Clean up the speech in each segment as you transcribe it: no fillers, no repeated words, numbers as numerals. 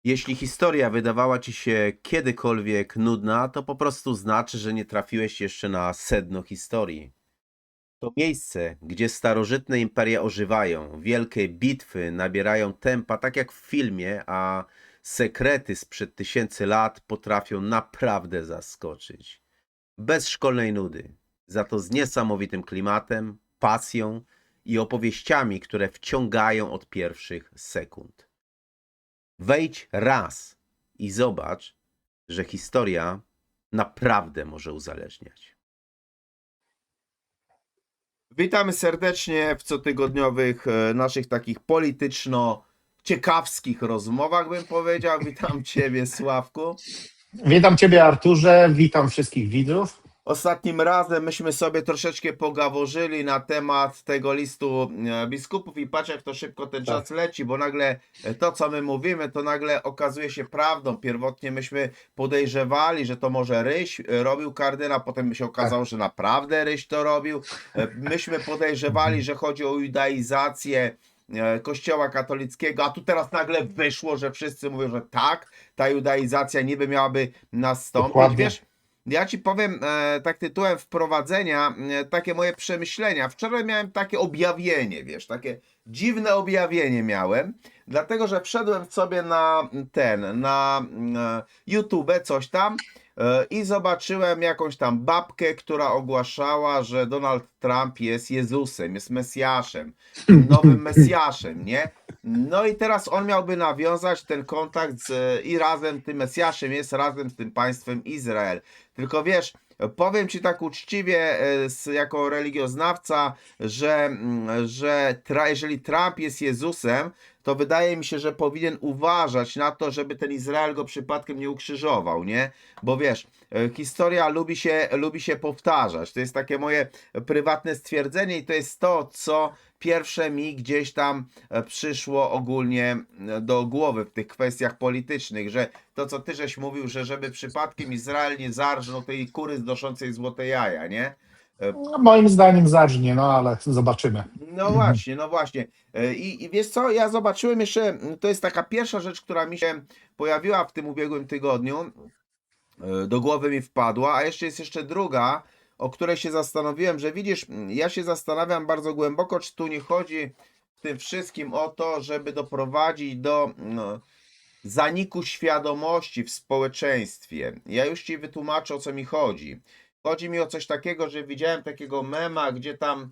Jeśli historia wydawała ci się kiedykolwiek nudna, to po prostu znaczy, że nie trafiłeś jeszcze na sedno historii. To miejsce, gdzie starożytne imperia ożywają, wielkie bitwy nabierają tempa, tak jak w filmie, a sekrety sprzed tysięcy lat potrafią naprawdę zaskoczyć. Bez szkolnej nudy, za to z niesamowitym klimatem, pasją i opowieściami, które wciągają od pierwszych sekund. Wejdź raz i zobacz, że historia naprawdę może uzależniać. Witamy serdecznie w cotygodniowych naszych takich polityczno-ciekawskich rozmowach, bym powiedział. Witam Ciebie, Sławku. Witam Ciebie, Arturze, witam wszystkich widzów. Ostatnim razem myśmy sobie troszeczkę pogaworzyli na temat tego listu biskupów i patrz, jak to szybko ten czas leci, bo nagle to, co my mówimy, to nagle okazuje się prawdą. Pierwotnie myśmy podejrzewali, że to może Ryś robił kardynał, potem się okazało, że naprawdę Ryś to robił. Myśmy podejrzewali, że chodzi o judaizację Kościoła katolickiego, a tu teraz nagle wyszło, że wszyscy mówią, że tak, ta judaizacja niby miałaby nastąpić. Dokładnie. Wiesz, ja ci powiem tak tytułem wprowadzenia, takie moje przemyślenia. Wczoraj miałem takie objawienie, wiesz, takie dziwne objawienie miałem, dlatego że wszedłem sobie na YouTube, coś tam i zobaczyłem jakąś tam babkę, która ogłaszała, że Donald Trump jest Jezusem, jest Mesjaszem, nowym Mesjaszem, nie? No i teraz on miałby nawiązać ten kontakt i razem tym Mesjaszem jest razem z tym państwem Izrael. Tylko wiesz, powiem ci tak uczciwie, jako religioznawca, że jeżeli Trump jest Jezusem, to wydaje mi się, że powinien uważać na to, żeby ten Izrael go przypadkiem nie ukrzyżował, nie? Bo wiesz, historia lubi się powtarzać. To jest takie moje prywatne stwierdzenie i to jest to, co pierwsze mi gdzieś tam przyszło ogólnie do głowy w tych kwestiach politycznych, że to, co ty żeś mówił, że żeby przypadkiem Izrael nie zarżnął tej kury znoszącej złote jaja, nie? No, moim zdaniem zacznie, no ale zobaczymy. No właśnie, no właśnie. I wiesz co, ja zobaczyłem jeszcze, to jest taka pierwsza rzecz, która mi się pojawiła w tym ubiegłym tygodniu, do głowy mi wpadła, a jeszcze jest jeszcze druga, o której się zastanowiłem, że widzisz, ja się zastanawiam bardzo głęboko, czy tu nie chodzi w tym wszystkim o to, żeby doprowadzić do zaniku świadomości w społeczeństwie. Ja już ci wytłumaczę, o co mi chodzi. Chodzi mi o coś takiego, że widziałem takiego mema, gdzie tam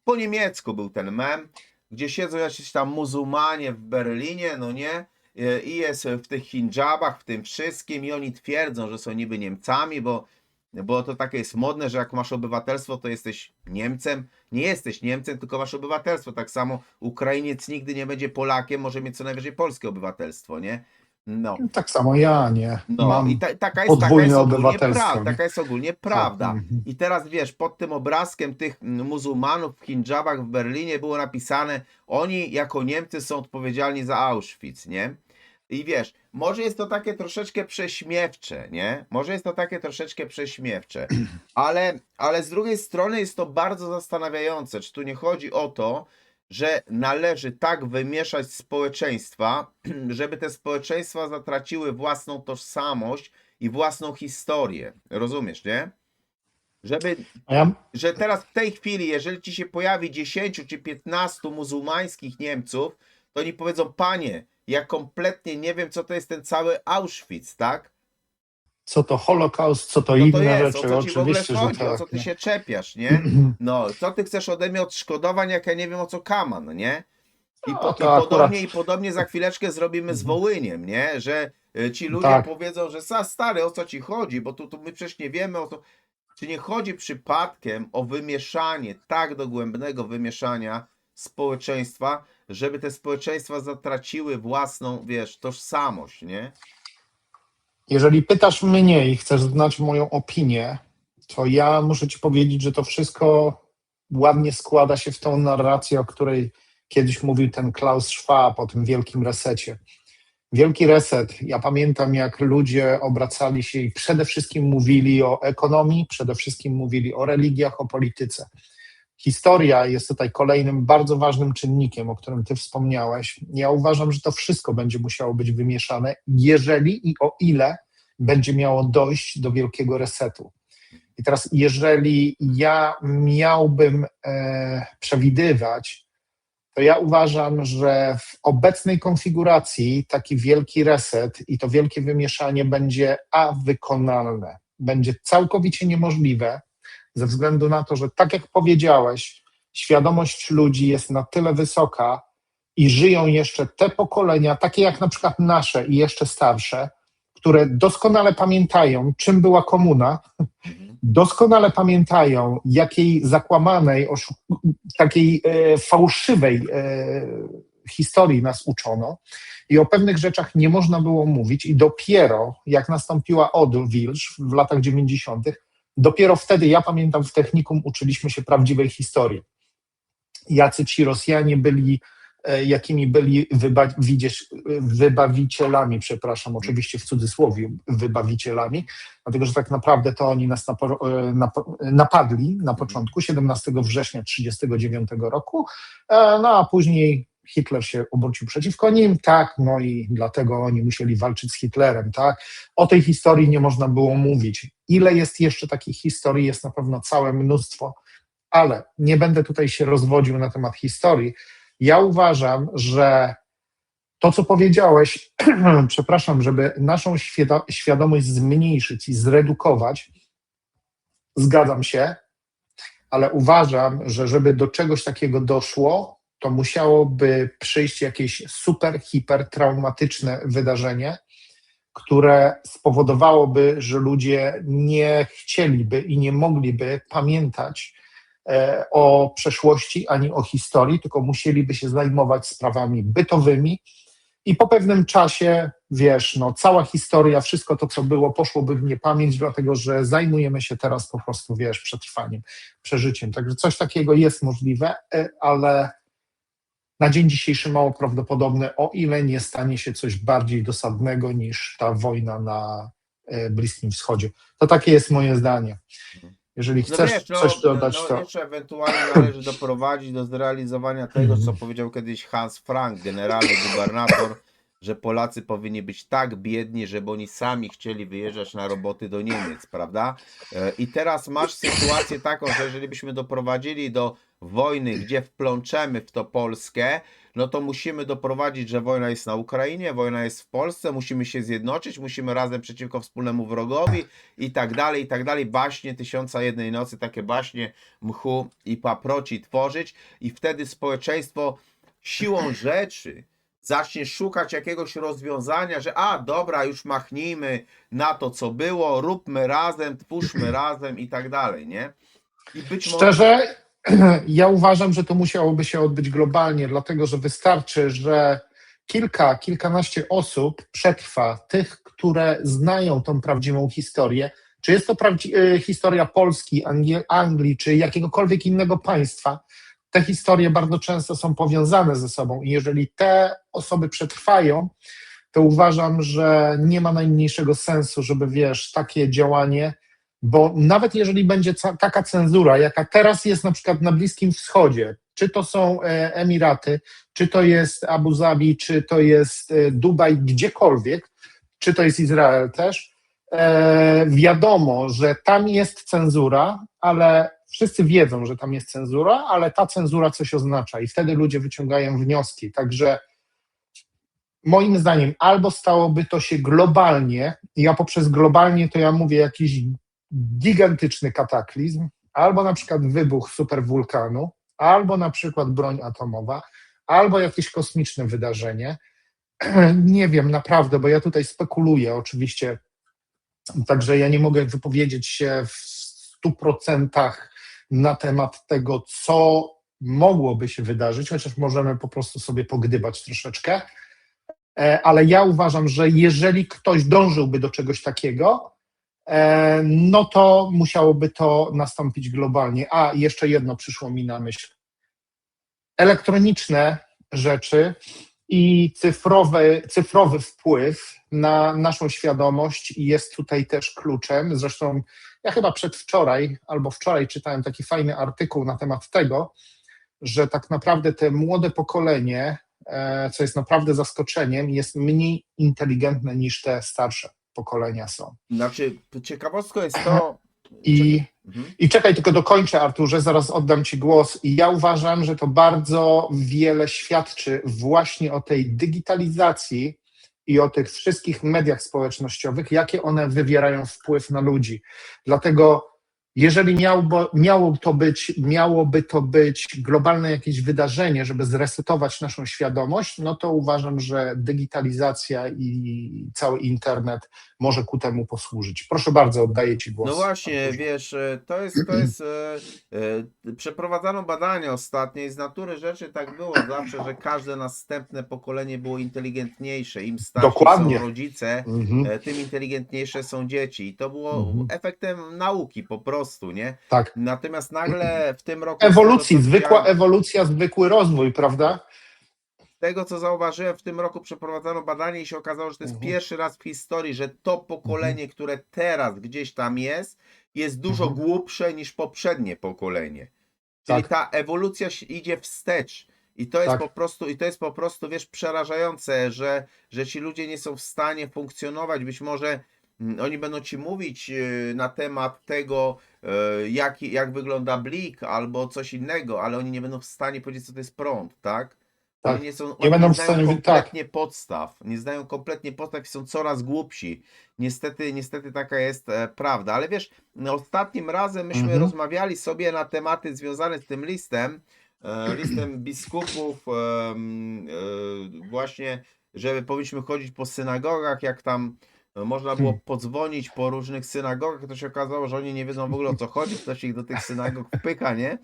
po niemiecku był ten mem, gdzie siedzą jacyś tam muzułmanie w Berlinie, no nie? I jest w tych hindżabach, w tym wszystkim i oni twierdzą, że są niby Niemcami, bo to takie jest modne, że jak masz obywatelstwo, to jesteś Niemcem. Nie jesteś Niemcem, tylko masz obywatelstwo. Tak samo Ukrainiec nigdy nie będzie Polakiem, może mieć co najwyżej polskie obywatelstwo, nie? No. Tak samo ja nie No i mam taka jest podwójne ogólnie obywatelstwo. Nie? taka jest ogólnie Tak. prawda. I teraz wiesz, pod tym obrazkiem tych muzułmanów w hindżabach w Berlinie było napisane, oni jako Niemcy są odpowiedzialni za Auschwitz, nie? I wiesz, może jest to takie troszeczkę prześmiewcze, nie? Może jest to takie troszeczkę prześmiewcze, ale z drugiej strony jest to bardzo zastanawiające, czy tu nie chodzi o to, że należy tak wymieszać społeczeństwa, żeby te społeczeństwa zatraciły własną tożsamość i własną historię. Rozumiesz, nie? A ja, Że teraz w tej chwili, jeżeli ci się pojawi 10 czy 15 muzułmańskich Niemców, to oni powiedzą, panie, ja kompletnie nie wiem, co to jest ten cały Auschwitz, tak? co to Holokaust, co to Co to inne jest? O rzeczy, co ci w ogóle oczywiście, że chodzi? O tak. co ty Nie? się czepiasz, nie? No, co ty chcesz ode mnie odszkodowań, jak ja nie wiem, o co kaman, nie? No, to akurat I podobnie za chwileczkę zrobimy z Wołyniem, nie? Że ci ludzie tak. powiedzą, że stary, o co ci chodzi, bo tu my przecież nie wiemy o to. Czy nie chodzi przypadkiem o wymieszanie, tak dogłębnego wymieszania społeczeństwa, żeby te społeczeństwa zatraciły własną, wiesz, tożsamość, nie? Jeżeli pytasz mnie i chcesz znać moją opinię, to ja muszę ci powiedzieć, że to wszystko ładnie składa się w tą narrację, o której kiedyś mówił ten Klaus Schwab o tym wielkim resecie. Wielki reset. Ja pamiętam, jak ludzie obracali się i przede wszystkim mówili o ekonomii, przede wszystkim mówili o religiach, o polityce. historia jest tutaj kolejnym bardzo ważnym czynnikiem, o którym ty wspomniałeś. Ja uważam, że to wszystko będzie musiało być wymieszane, jeżeli i o ile będzie miało dojść do wielkiego resetu. I teraz, jeżeli ja miałbym przewidywać, to ja uważam, że w obecnej konfiguracji taki wielki reset i to wielkie wymieszanie będzie wykonalne. Będzie całkowicie niemożliwe, ze względu na to, że tak jak powiedziałeś, świadomość ludzi jest na tyle wysoka i żyją jeszcze te pokolenia, takie jak na przykład nasze i jeszcze starsze, które doskonale pamiętają, czym była komuna, doskonale pamiętają, jakiej zakłamanej, takiej fałszywej historii nas uczono i o pewnych rzeczach nie można było mówić i dopiero jak nastąpiła odwilż w latach 90., dopiero wtedy, ja pamiętam, w technikum uczyliśmy się prawdziwej historii. Jacy ci Rosjanie byli, jakimi byli wybawicielami, przepraszam, oczywiście w cudzysłowie wybawicielami, dlatego że tak naprawdę to oni nas napadli na początku, 17 września 1939 roku, no a później Hitler się obrócił przeciwko nim, tak, no i dlatego oni musieli walczyć z Hitlerem, tak. O tej historii nie można było mówić. Ile jest jeszcze takich historii? Jest na pewno całe mnóstwo, ale nie będę tutaj się rozwodził na temat historii. Ja uważam, że to, co powiedziałeś, przepraszam, żeby naszą świadomość zmniejszyć i zredukować, zgadzam się, ale uważam, że żeby do czegoś takiego doszło, to musiałoby przyjść jakieś super, hiper traumatyczne wydarzenie, które spowodowałoby, że ludzie nie chcieliby i nie mogliby pamiętać o przeszłości ani o historii, tylko musieliby się zajmować sprawami bytowymi i po pewnym czasie, wiesz, no cała historia, wszystko to, co było, poszłoby w niepamięć, dlatego że zajmujemy się teraz po prostu, wiesz, przetrwaniem, przeżyciem. Także coś takiego jest możliwe, ale na dzień dzisiejszy mało prawdopodobne, o ile nie stanie się coś bardziej dosadnego niż ta wojna na Bliskim Wschodzie. To takie jest moje zdanie. Jeżeli chcesz wiesz, coś dodać, to... jeszcze ewentualnie należy doprowadzić do zrealizowania tego, co powiedział kiedyś Hans Frank, generalny gubernator, że Polacy powinni być tak biedni, żeby oni sami chcieli wyjeżdżać na roboty do Niemiec, prawda? I teraz masz sytuację taką, że jeżeli byśmy doprowadzili do wojny, gdzie wplączemy w to Polskę, no to musimy doprowadzić, że wojna jest na Ukrainie, wojna jest w Polsce, musimy się zjednoczyć, musimy razem przeciwko wspólnemu wrogowi i tak dalej, i tak dalej. Baśnie Tysiąca Jednej Nocy, takie baśnie mchu i paproci tworzyć i wtedy społeczeństwo siłą rzeczy zacznie szukać jakiegoś rozwiązania, że dobra, już machnijmy na to, co było, róbmy razem, twórzmy razem i tak dalej, nie? I być Szczerze, ja uważam, że to musiałoby się odbyć globalnie, dlatego że wystarczy, że kilkanaście osób przetrwa, tych, które znają tą prawdziwą historię, czy jest to historia Polski, Anglii, czy jakiegokolwiek innego państwa. Te historie bardzo często są powiązane ze sobą i jeżeli te osoby przetrwają, to uważam, że nie ma najmniejszego sensu, żeby, wiesz, takie działanie, bo nawet jeżeli będzie taka cenzura, jaka teraz jest na przykład na Bliskim Wschodzie, czy to są Emiraty, czy to jest Abu Zabi, czy to jest Dubaj, gdziekolwiek, czy to jest Izrael też, wiadomo, że tam jest cenzura, ale wszyscy wiedzą, że tam jest cenzura, ale ta cenzura coś oznacza i wtedy ludzie wyciągają wnioski. Także moim zdaniem albo stałoby to się globalnie, ja poprzez globalnie to ja mówię jakiś gigantyczny kataklizm, albo na przykład wybuch superwulkanu, albo na przykład broń atomowa, albo jakieś kosmiczne wydarzenie. Nie wiem naprawdę, bo ja tutaj spekuluję oczywiście, także ja nie mogę wypowiedzieć się w 100% na temat tego, co mogłoby się wydarzyć, chociaż możemy po prostu sobie pogdybać troszeczkę, ale ja uważam, że jeżeli ktoś dążyłby do czegoś takiego, no to musiałoby to nastąpić globalnie. A jeszcze jedno przyszło mi na myśl. Elektroniczne rzeczy i cyfrowy wpływ na naszą świadomość jest tutaj też kluczem. Zresztą Ja chyba przedwczoraj albo wczoraj czytałem taki fajny artykuł na temat tego, że tak naprawdę te młode pokolenie, co jest naprawdę zaskoczeniem, jest mniej inteligentne niż te starsze pokolenia są. Znaczy, ciekawostką jest to... I, Mhm. I czekaj, tylko dokończę, Arturze, zaraz oddam Ci głos. I ja uważam, że to bardzo wiele świadczy właśnie o tej digitalizacji i o tych wszystkich mediach społecznościowych, jakie one wywierają wpływ na ludzi. Dlatego jeżeli miałoby to być globalne jakieś wydarzenie, żeby zresetować naszą świadomość, no to uważam, że digitalizacja i cały internet może ku temu posłużyć. Proszę bardzo, oddaję Ci głos. No właśnie, Arturze. wiesz, to jest przeprowadzano badania ostatnie i z natury rzeczy tak było zawsze, że każde następne pokolenie było inteligentniejsze. Im starsi Dokładnie. są rodzice, Mhm. tym inteligentniejsze są dzieci. I to było Mhm. efektem nauki po prostu, nie? Tak. Natomiast nagle w tym roku... Ewolucji, z tego, co zwykła widziałem, ewolucja, zwykły rozwój, prawda? z tego, co zauważyłem, w tym roku przeprowadzano badanie i się okazało, że to jest pierwszy raz w historii, że to pokolenie, które teraz gdzieś tam jest dużo głupsze niż poprzednie pokolenie. Czyli Tak. ta ewolucja idzie wstecz. I to jest Tak. po prostu, wiesz, przerażające, że ci ludzie nie są w stanie funkcjonować. Być może oni będą ci mówić na temat tego, jak wygląda blik albo coś innego, ale oni nie będą w stanie powiedzieć, co to jest prąd, tak? Tak. Oni Nie będą w znają stanie- kompletnie podstaw. Nie znają kompletnie podstaw i są coraz głupsi. Niestety taka jest prawda. Ale wiesz, ostatnim razem myśmy rozmawiali sobie na tematy związane z tym listem biskupów, właśnie, żeby powinniśmy chodzić po synagogach, jak tam można było podzwonić po różnych synagogach, to się okazało, że oni nie wiedzą w ogóle, o co chodzi, ktoś ich do tych synagog wpycha, nie?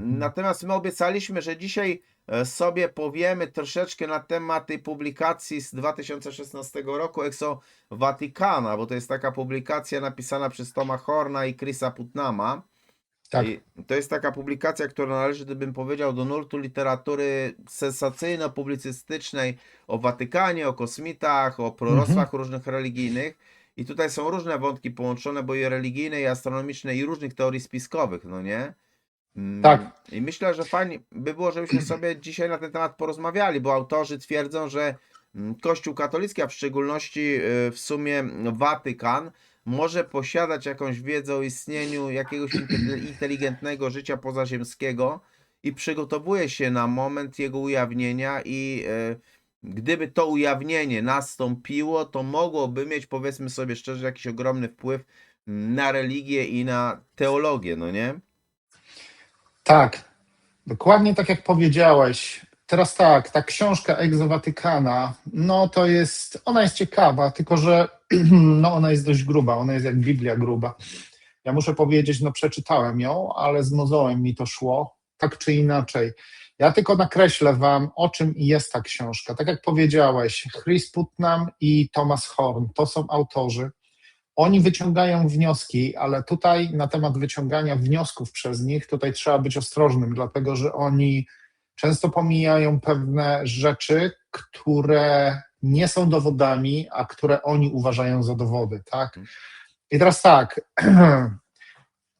Natomiast my obiecaliśmy, że dzisiaj sobie powiemy troszeczkę na temat tej publikacji z 2016 roku Exo Vaticana, bo to jest taka publikacja napisana przez Toma Horna i Chrisa Putnama. Tak. I to jest taka publikacja, która należy, gdybym powiedział, do nurtu literatury sensacyjno-publicystycznej o Watykanie, o kosmitach, o proroctwach różnych religijnych. I tutaj są różne wątki połączone, bo i religijne, i astronomiczne, i różnych teorii spiskowych, no nie? Tak. I myślę, że fajnie by było, żebyśmy sobie dzisiaj na ten temat porozmawiali, bo autorzy twierdzą, że Kościół katolicki, a w szczególności w sumie Watykan, może posiadać jakąś wiedzę o istnieniu jakiegoś inteligentnego życia pozaziemskiego i przygotowuje się na moment jego ujawnienia i gdyby to ujawnienie nastąpiło, to mogłoby mieć, powiedzmy sobie szczerze, jakiś ogromny wpływ na religię i na teologię, no nie? Tak, dokładnie tak jak powiedziałeś. Teraz tak, ta książka Exo Vaticana, no to jest, ona jest ciekawa, tylko że no ona jest dość gruba, ona jest jak Biblia gruba. Ja muszę powiedzieć, no przeczytałem ją, ale z mozołem mi to szło, tak czy inaczej. Ja tylko nakreślę wam, o czym jest ta książka. Tak jak powiedziałeś, Chris Putnam i Thomas Horn, to są autorzy. Oni wyciągają wnioski, ale tutaj na temat wyciągania wniosków przez nich, tutaj trzeba być ostrożnym, dlatego że oni często pomijają pewne rzeczy, które nie są dowodami, a które oni uważają za dowody, tak? I teraz tak,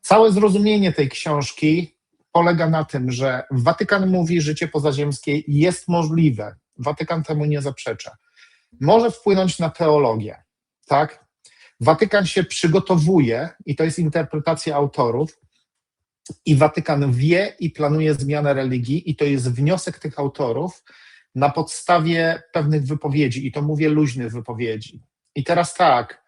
całe zrozumienie tej książki polega na tym, że Watykan mówi, że życie pozaziemskie jest możliwe. Watykan temu nie zaprzecza. Może wpłynąć na teologię, tak? Watykan się przygotowuje, i to jest interpretacja autorów, i Watykan wie i planuje zmianę religii, i to jest wniosek tych autorów na podstawie pewnych wypowiedzi, i to mówię luźnych wypowiedzi. I teraz tak,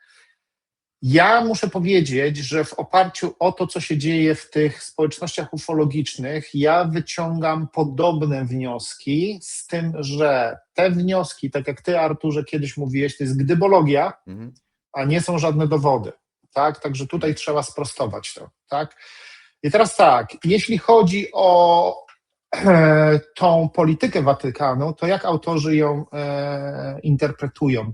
ja muszę powiedzieć, że w oparciu o to, co się dzieje w tych społecznościach ufologicznych, ja wyciągam podobne wnioski, z tym, że te wnioski, tak jak ty, Arturze, kiedyś mówiłeś, to jest gdybologia, a nie są żadne dowody, tak? Także tutaj trzeba sprostować to, tak? I teraz tak, jeśli chodzi o tą politykę Watykanu, to jak autorzy ją interpretują?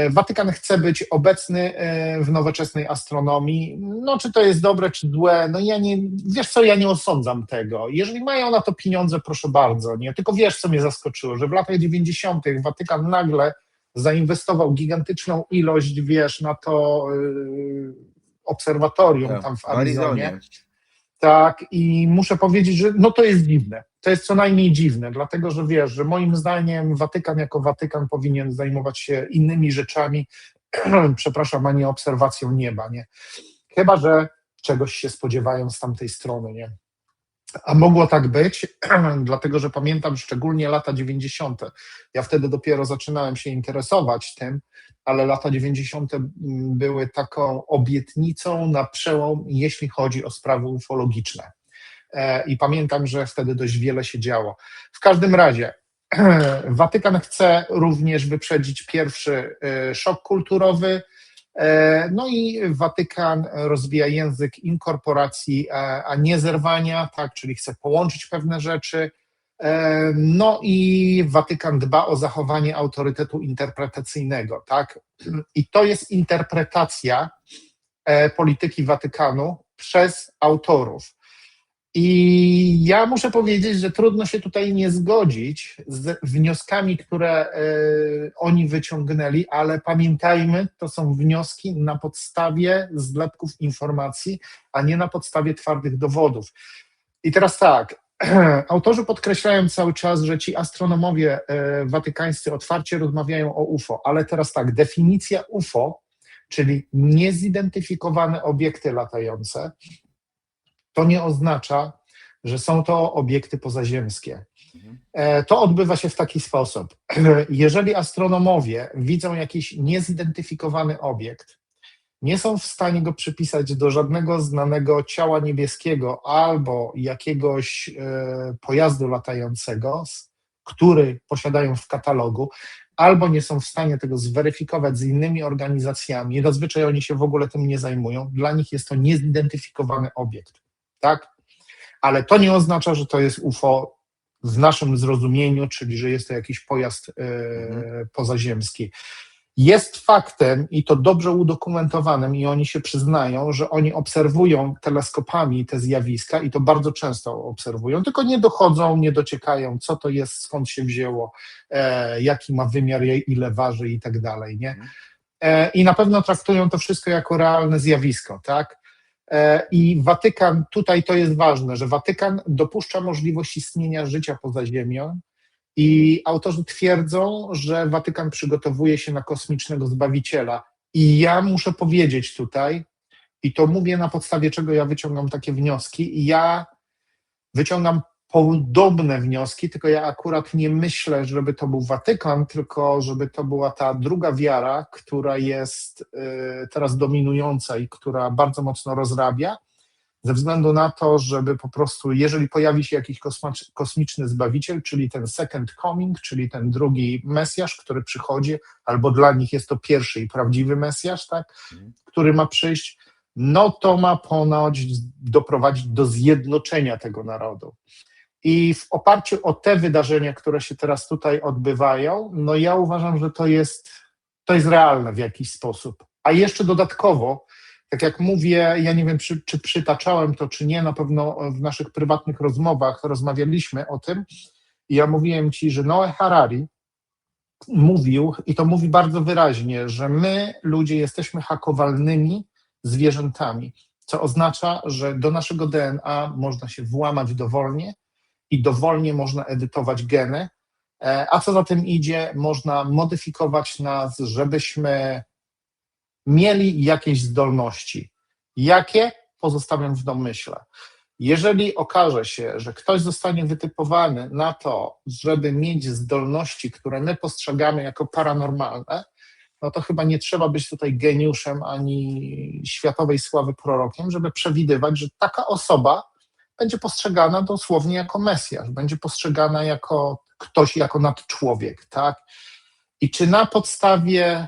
Watykan chce być obecny w nowoczesnej astronomii. No, czy to jest dobre, czy złe? No ja nie, wiesz co, ja nie osądzam tego. Jeżeli mają na to pieniądze, proszę bardzo, nie? Tylko wiesz, co mnie zaskoczyło, że w latach 90. Watykan nagle zainwestował gigantyczną ilość, wiesz, na to obserwatorium Tak, tam w w Arizonie. Arizonie. Tak, i muszę powiedzieć, że no to jest dziwne. To jest co najmniej dziwne, dlatego że wiesz, że moim zdaniem Watykan jako Watykan powinien zajmować się innymi rzeczami, przepraszam, a nie obserwacją nieba, nie? Chyba że czegoś się spodziewają z tamtej strony, nie? A mogło tak być, dlatego że pamiętam szczególnie lata 90. Ja wtedy dopiero zaczynałem się interesować tym, ale lata 90. były taką obietnicą na przełom, jeśli chodzi o sprawy ufologiczne. I pamiętam, że wtedy dość wiele się działo. W każdym razie Watykan chce również wyprzedzić pierwszy szok kulturowy. No i Watykan rozwija język inkorporacji, a nie zerwania, tak, czyli chce połączyć pewne rzeczy. No i Watykan dba o zachowanie autorytetu interpretacyjnego, tak? I to jest interpretacja polityki Watykanu przez autorów. I ja muszę powiedzieć, że trudno się tutaj nie zgodzić z wnioskami, które oni wyciągnęli, ale pamiętajmy, to są wnioski na podstawie zlepków informacji, a nie na podstawie twardych dowodów. I teraz tak, autorzy podkreślają cały czas, że ci astronomowie watykańscy otwarcie rozmawiają o UFO, ale teraz tak, definicja UFO, czyli niezidentyfikowane obiekty latające, to nie oznacza, że są to obiekty pozaziemskie. To odbywa się w taki sposób. Jeżeli astronomowie widzą jakiś niezidentyfikowany obiekt, nie są w stanie go przypisać do żadnego znanego ciała niebieskiego albo jakiegoś pojazdu latającego, który posiadają w katalogu, albo nie są w stanie tego zweryfikować z innymi organizacjami, zazwyczaj oni się w ogóle tym nie zajmują, dla nich jest to niezidentyfikowany obiekt. Tak? Ale to nie oznacza, że to jest UFO w naszym zrozumieniu, czyli że jest to jakiś pojazd pozaziemski. Jest faktem i to dobrze udokumentowanym i oni się przyznają, że oni obserwują teleskopami te zjawiska i to bardzo często obserwują, tylko nie dochodzą, nie dociekają, co to jest, skąd się wzięło, jaki ma wymiar, ile waży i tak dalej, nie? I na pewno traktują to wszystko jako realne zjawisko, tak? I Watykan, tutaj to jest ważne, że Watykan dopuszcza możliwość istnienia życia poza Ziemią i autorzy twierdzą, że Watykan przygotowuje się na kosmicznego zbawiciela. I ja muszę powiedzieć tutaj, i to mówię na podstawie czego ja wyciągam takie wnioski, i ja wyciągam podobne wnioski, tylko ja akurat nie myślę, żeby to był Watykan, tylko żeby to była ta druga wiara, która jest teraz dominująca i która bardzo mocno rozrabia, ze względu na to, żeby po prostu, jeżeli pojawi się jakiś kosmiczny zbawiciel, czyli ten second coming, czyli ten drugi Mesjasz, który przychodzi, albo dla nich jest to pierwszy i prawdziwy Mesjasz, tak, który ma przyjść, no to ma ponoć doprowadzić do zjednoczenia tego narodu. I w oparciu o te wydarzenia, które się teraz tutaj odbywają, no ja uważam, że to jest realne w jakiś sposób. A jeszcze dodatkowo, tak jak mówię, ja nie wiem, czy przytaczałem to, czy nie, na pewno w naszych prywatnych rozmowach rozmawialiśmy o tym. I ja mówiłem ci, że Noe Harari mówił, i to mówi bardzo wyraźnie, że my, ludzie, jesteśmy hakowalnymi zwierzętami, co oznacza, że do naszego DNA można się włamać dowolnie i dowolnie można edytować geny, a co za tym idzie, można modyfikować nas, żebyśmy mieli jakieś zdolności. Jakie? Pozostawiam w domyśle. Jeżeli okaże się, że ktoś zostanie wytypowany na to, żeby mieć zdolności, które my postrzegamy jako paranormalne, no to chyba nie trzeba być tutaj geniuszem ani światowej sławy prorokiem, żeby przewidywać, że taka osoba będzie postrzegana dosłownie jako Mesjasz, będzie postrzegana jako ktoś, jako nadczłowiek, tak? I czy na podstawie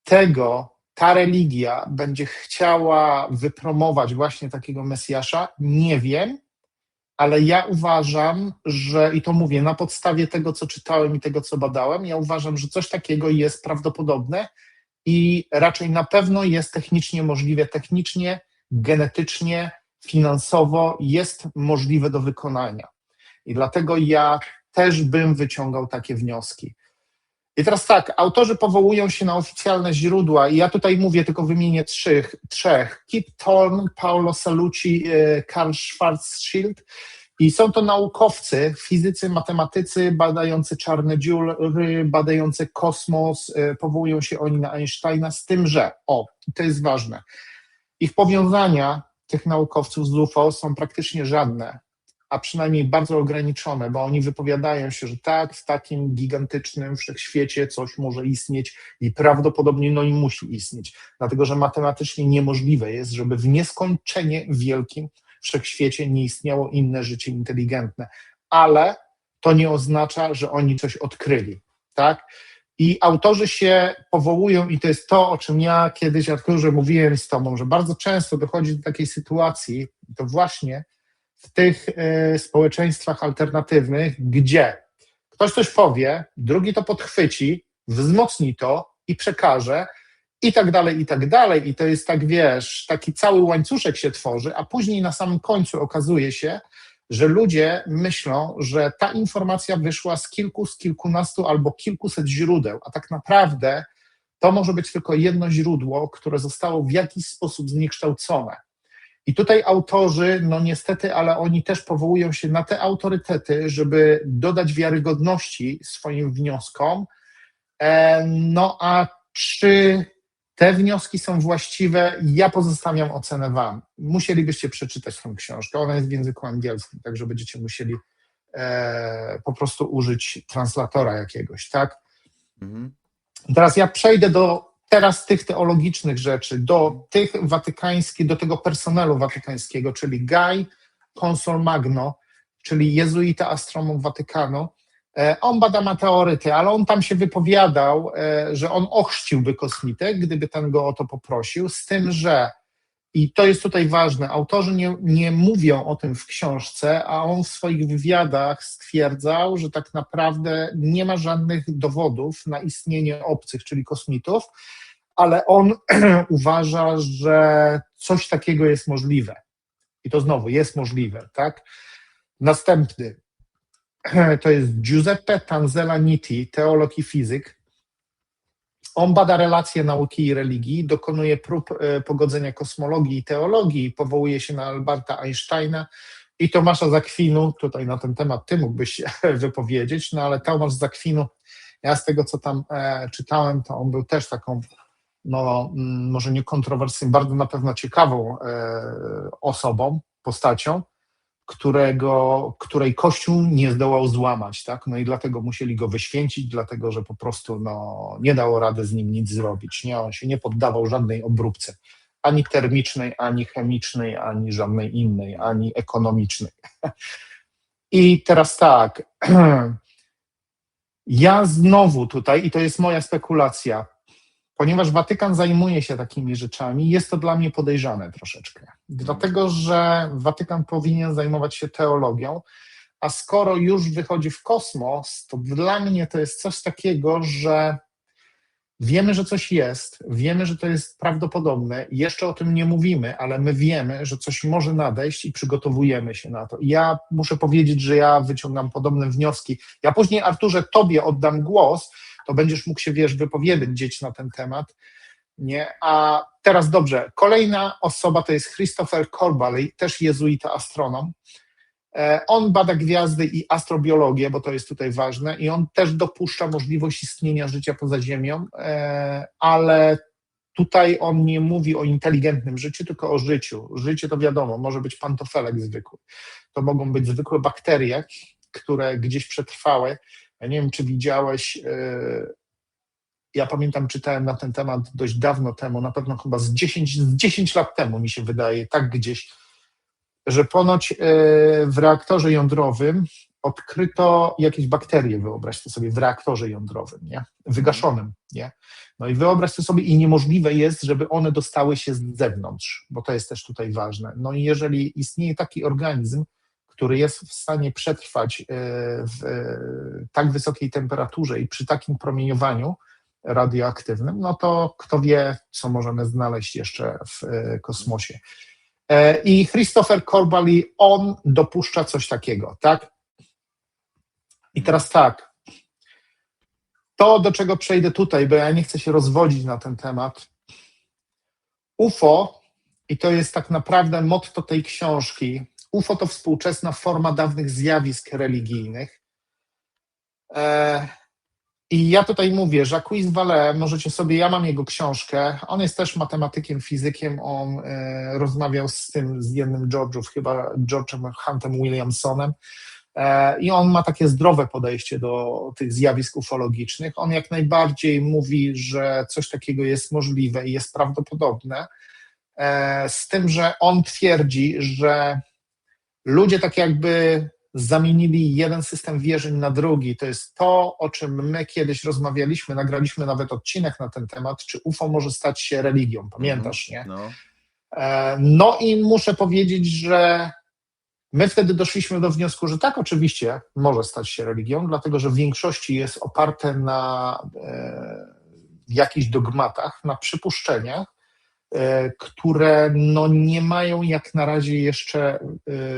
tego ta religia będzie chciała wypromować właśnie takiego Mesjasza? Nie wiem, ale ja uważam, że, i to mówię na podstawie tego, co czytałem i tego, co badałem, ja uważam, że coś takiego jest prawdopodobne i raczej na pewno jest technicznie możliwe, technicznie, genetycznie, finansowo jest możliwe do wykonania. I dlatego ja też bym wyciągał takie wnioski. I teraz tak, autorzy powołują się na oficjalne źródła i ja tutaj mówię, tylko wymienię trzech. Kip Thorne, Paolo Salucci, Karl Schwarzschild. I są to naukowcy, fizycy, matematycy badający czarne dziury, badający kosmos, powołują się oni na Einsteina, z tym, że, to jest ważne, ich powiązania tych naukowców z UFO są praktycznie żadne, a przynajmniej bardzo ograniczone, bo oni wypowiadają się, że tak, w takim gigantycznym wszechświecie coś może istnieć i prawdopodobnie i musi istnieć, dlatego że matematycznie niemożliwe jest, żeby w nieskończenie wielkim wszechświecie nie istniało inne życie inteligentne, ale to nie oznacza, że oni coś odkryli, tak? I autorzy się powołują, i to jest to, o czym ja kiedyś, Arturze, mówiłem z tobą, że bardzo często dochodzi do takiej sytuacji, to właśnie w tych społeczeństwach alternatywnych, gdzie ktoś coś powie, drugi to podchwyci, wzmocni to i przekaże, i tak dalej, i tak dalej. I to jest tak, wiesz, taki cały łańcuszek się tworzy, a później na samym końcu okazuje się, że ludzie myślą, że ta informacja wyszła z kilkunastu albo kilkuset źródeł, a tak naprawdę to może być tylko jedno źródło, które zostało w jakiś sposób zniekształcone. I tutaj autorzy, no niestety, ale oni też powołują się na te autorytety, żeby dodać wiarygodności swoim wnioskom. No a czy te wnioski są właściwe? Ja pozostawiam ocenę wam. Musielibyście przeczytać tę książkę. Ona jest w języku angielskim, także będziecie musieli po prostu użyć translatora jakiegoś, tak? Mhm. Teraz ja przejdę do tych teologicznych rzeczy, do tych watykańskich, do tego personelu watykańskiego, czyli Guy Consol Magno, czyli jezuita astronom Watykanu. On bada meteoryty, ale on tam się wypowiadał, że on ochrzciłby kosmitę, gdyby ten go o to poprosił, z tym, że, i to jest tutaj ważne, autorzy nie mówią o tym w książce, a on w swoich wywiadach stwierdzał, że tak naprawdę nie ma żadnych dowodów na istnienie obcych, czyli kosmitów, ale on uważa, że coś takiego jest możliwe. I to znowu jest możliwe, tak? Następny to jest Giuseppe Tanzella Nitti, teolog i fizyk. On bada relacje nauki i religii, dokonuje prób pogodzenia kosmologii i teologii, powołuje się na Alberta Einsteina i Tomasza z Akwinu. Tutaj na ten temat ty mógłbyś się wypowiedzieć, no ale Tomasz z Akwinu, ja z tego, co tam czytałem, to on był też taką, no może nie kontrowersyjną, bardzo na pewno ciekawą osobą, postacią, której Kościół nie zdołał złamać, tak? No i dlatego musieli go wyświęcić, dlatego że po prostu nie dało rady z nim nic zrobić. Nie? On się nie poddawał żadnej obróbce, ani termicznej, ani chemicznej, ani żadnej innej, ani ekonomicznej. I teraz tak, ja znowu tutaj, i to jest moja spekulacja, ponieważ Watykan zajmuje się takimi rzeczami, jest to dla mnie podejrzane troszeczkę. Dlatego, że Watykan powinien zajmować się teologią, a skoro już wychodzi w kosmos, to dla mnie to jest coś takiego, że wiemy, że coś jest, wiemy, że to jest prawdopodobne, jeszcze o tym nie mówimy, ale my wiemy, że coś może nadejść i przygotowujemy się na to. I ja muszę powiedzieć, że ja wyciągam podobne wnioski. Ja później, Arturze, tobie oddam głos, to będziesz mógł się, wypowiedzieć na ten temat. Nie? A teraz dobrze, kolejna osoba to jest Christopher Corbally, też jezuita astronom. On bada gwiazdy i astrobiologię, bo to jest tutaj ważne, i on też dopuszcza możliwość istnienia życia poza Ziemią, ale tutaj on nie mówi o inteligentnym życiu, tylko o życiu. Życie to wiadomo, może być pantofelek zwykły. To mogą być zwykłe bakterie, które gdzieś przetrwały. Ja nie wiem, czy widziałeś, ja pamiętam, czytałem na ten temat dość dawno temu, na pewno chyba z 10 lat temu mi się wydaje, tak gdzieś, że ponoć w reaktorze jądrowym odkryto jakieś bakterie, wyobraź to sobie, w reaktorze jądrowym, nie? Wygaszonym, nie? No i wyobraź to sobie, i niemożliwe jest, żeby one dostały się z zewnątrz, bo to jest też tutaj ważne. No i jeżeli istnieje taki organizm, który jest w stanie przetrwać w tak wysokiej temperaturze i przy takim promieniowaniu radioaktywnym, no to kto wie, co możemy znaleźć jeszcze w kosmosie. I Christopher Corbally, on dopuszcza coś takiego, tak? I teraz tak, To, do czego przejdę tutaj, bo ja nie chcę się rozwodzić na ten temat. UFO, i to jest tak naprawdę motto tej książki, UFO to współczesna forma dawnych zjawisk religijnych. I ja tutaj mówię, Jacques Vallée, możecie sobie, ja mam jego książkę, on jest też matematykiem, fizykiem, on rozmawiał z jednym George'ów, chyba George'em Huntem Williamsonem, i on ma takie zdrowe podejście do tych zjawisk ufologicznych. On jak najbardziej mówi, że coś takiego jest możliwe i jest prawdopodobne, z tym, że on twierdzi, że ludzie tak jakby zamienili jeden system wierzeń na drugi. To jest to, o czym my kiedyś rozmawialiśmy, nagraliśmy nawet odcinek na ten temat, czy UFO może stać się religią, pamiętasz, nie? No. No i muszę powiedzieć, że my wtedy doszliśmy do wniosku, że tak, oczywiście może stać się religią, dlatego że w większości jest oparte na jakichś dogmatach, na przypuszczeniach, które no nie mają jak na razie jeszcze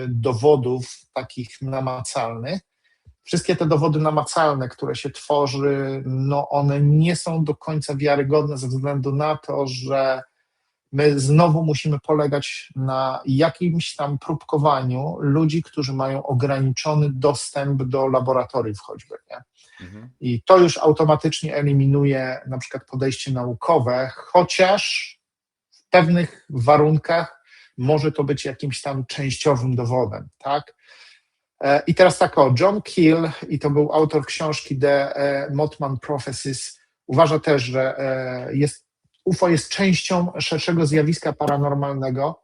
dowodów takich namacalnych. Wszystkie te dowody namacalne, które się tworzy, no one nie są do końca wiarygodne ze względu na to, że my znowu musimy polegać na jakimś tam próbkowaniu ludzi, którzy mają ograniczony dostęp do laboratoriów choćby, nie? I to już automatycznie eliminuje na przykład podejście naukowe, chociaż w pewnych warunkach może to być jakimś tam częściowym dowodem, tak? I teraz tak John Keel, i to był autor książki The Mothman Prophecies, uważa też, że UFO jest częścią szerszego zjawiska paranormalnego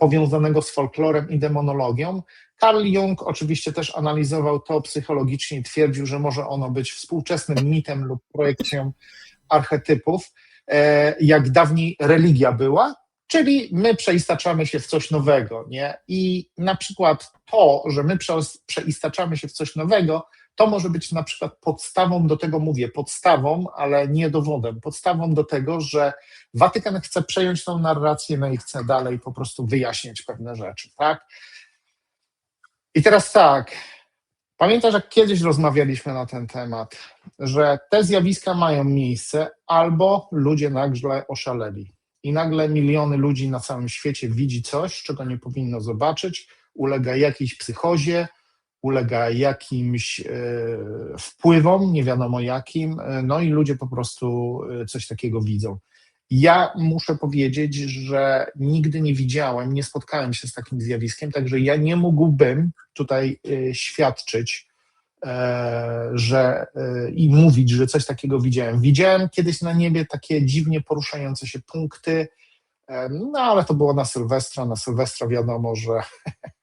powiązanego z folklorem i demonologią. Carl Jung oczywiście też analizował to psychologicznie i twierdził, że może ono być współczesnym mitem lub projekcją archetypów, jak dawniej religia była, czyli my przeistaczamy się w coś nowego, nie? I na przykład to, że my przeistaczamy się w coś nowego, to może być na przykład podstawą do tego, mówię, podstawą, ale nie dowodem, podstawą do tego, że Watykan chce przejąć tą narrację, no i chce dalej po prostu wyjaśniać pewne rzeczy, tak? I teraz tak, pamiętasz, jak kiedyś rozmawialiśmy na ten temat, że te zjawiska mają miejsce, albo ludzie nagle oszaleli i nagle miliony ludzi na całym świecie widzi coś, czego nie powinno zobaczyć, ulega jakiejś psychozie, ulega jakimś wpływom, nie wiadomo jakim, no i ludzie po prostu coś takiego widzą. Ja muszę powiedzieć, że nigdy nie widziałem, nie spotkałem się z takim zjawiskiem, także ja nie mógłbym tutaj świadczyć, i mówić, że coś takiego widziałem. Widziałem kiedyś na niebie takie dziwnie poruszające się punkty, no ale to było na Sylwestra. Na Sylwestra wiadomo, że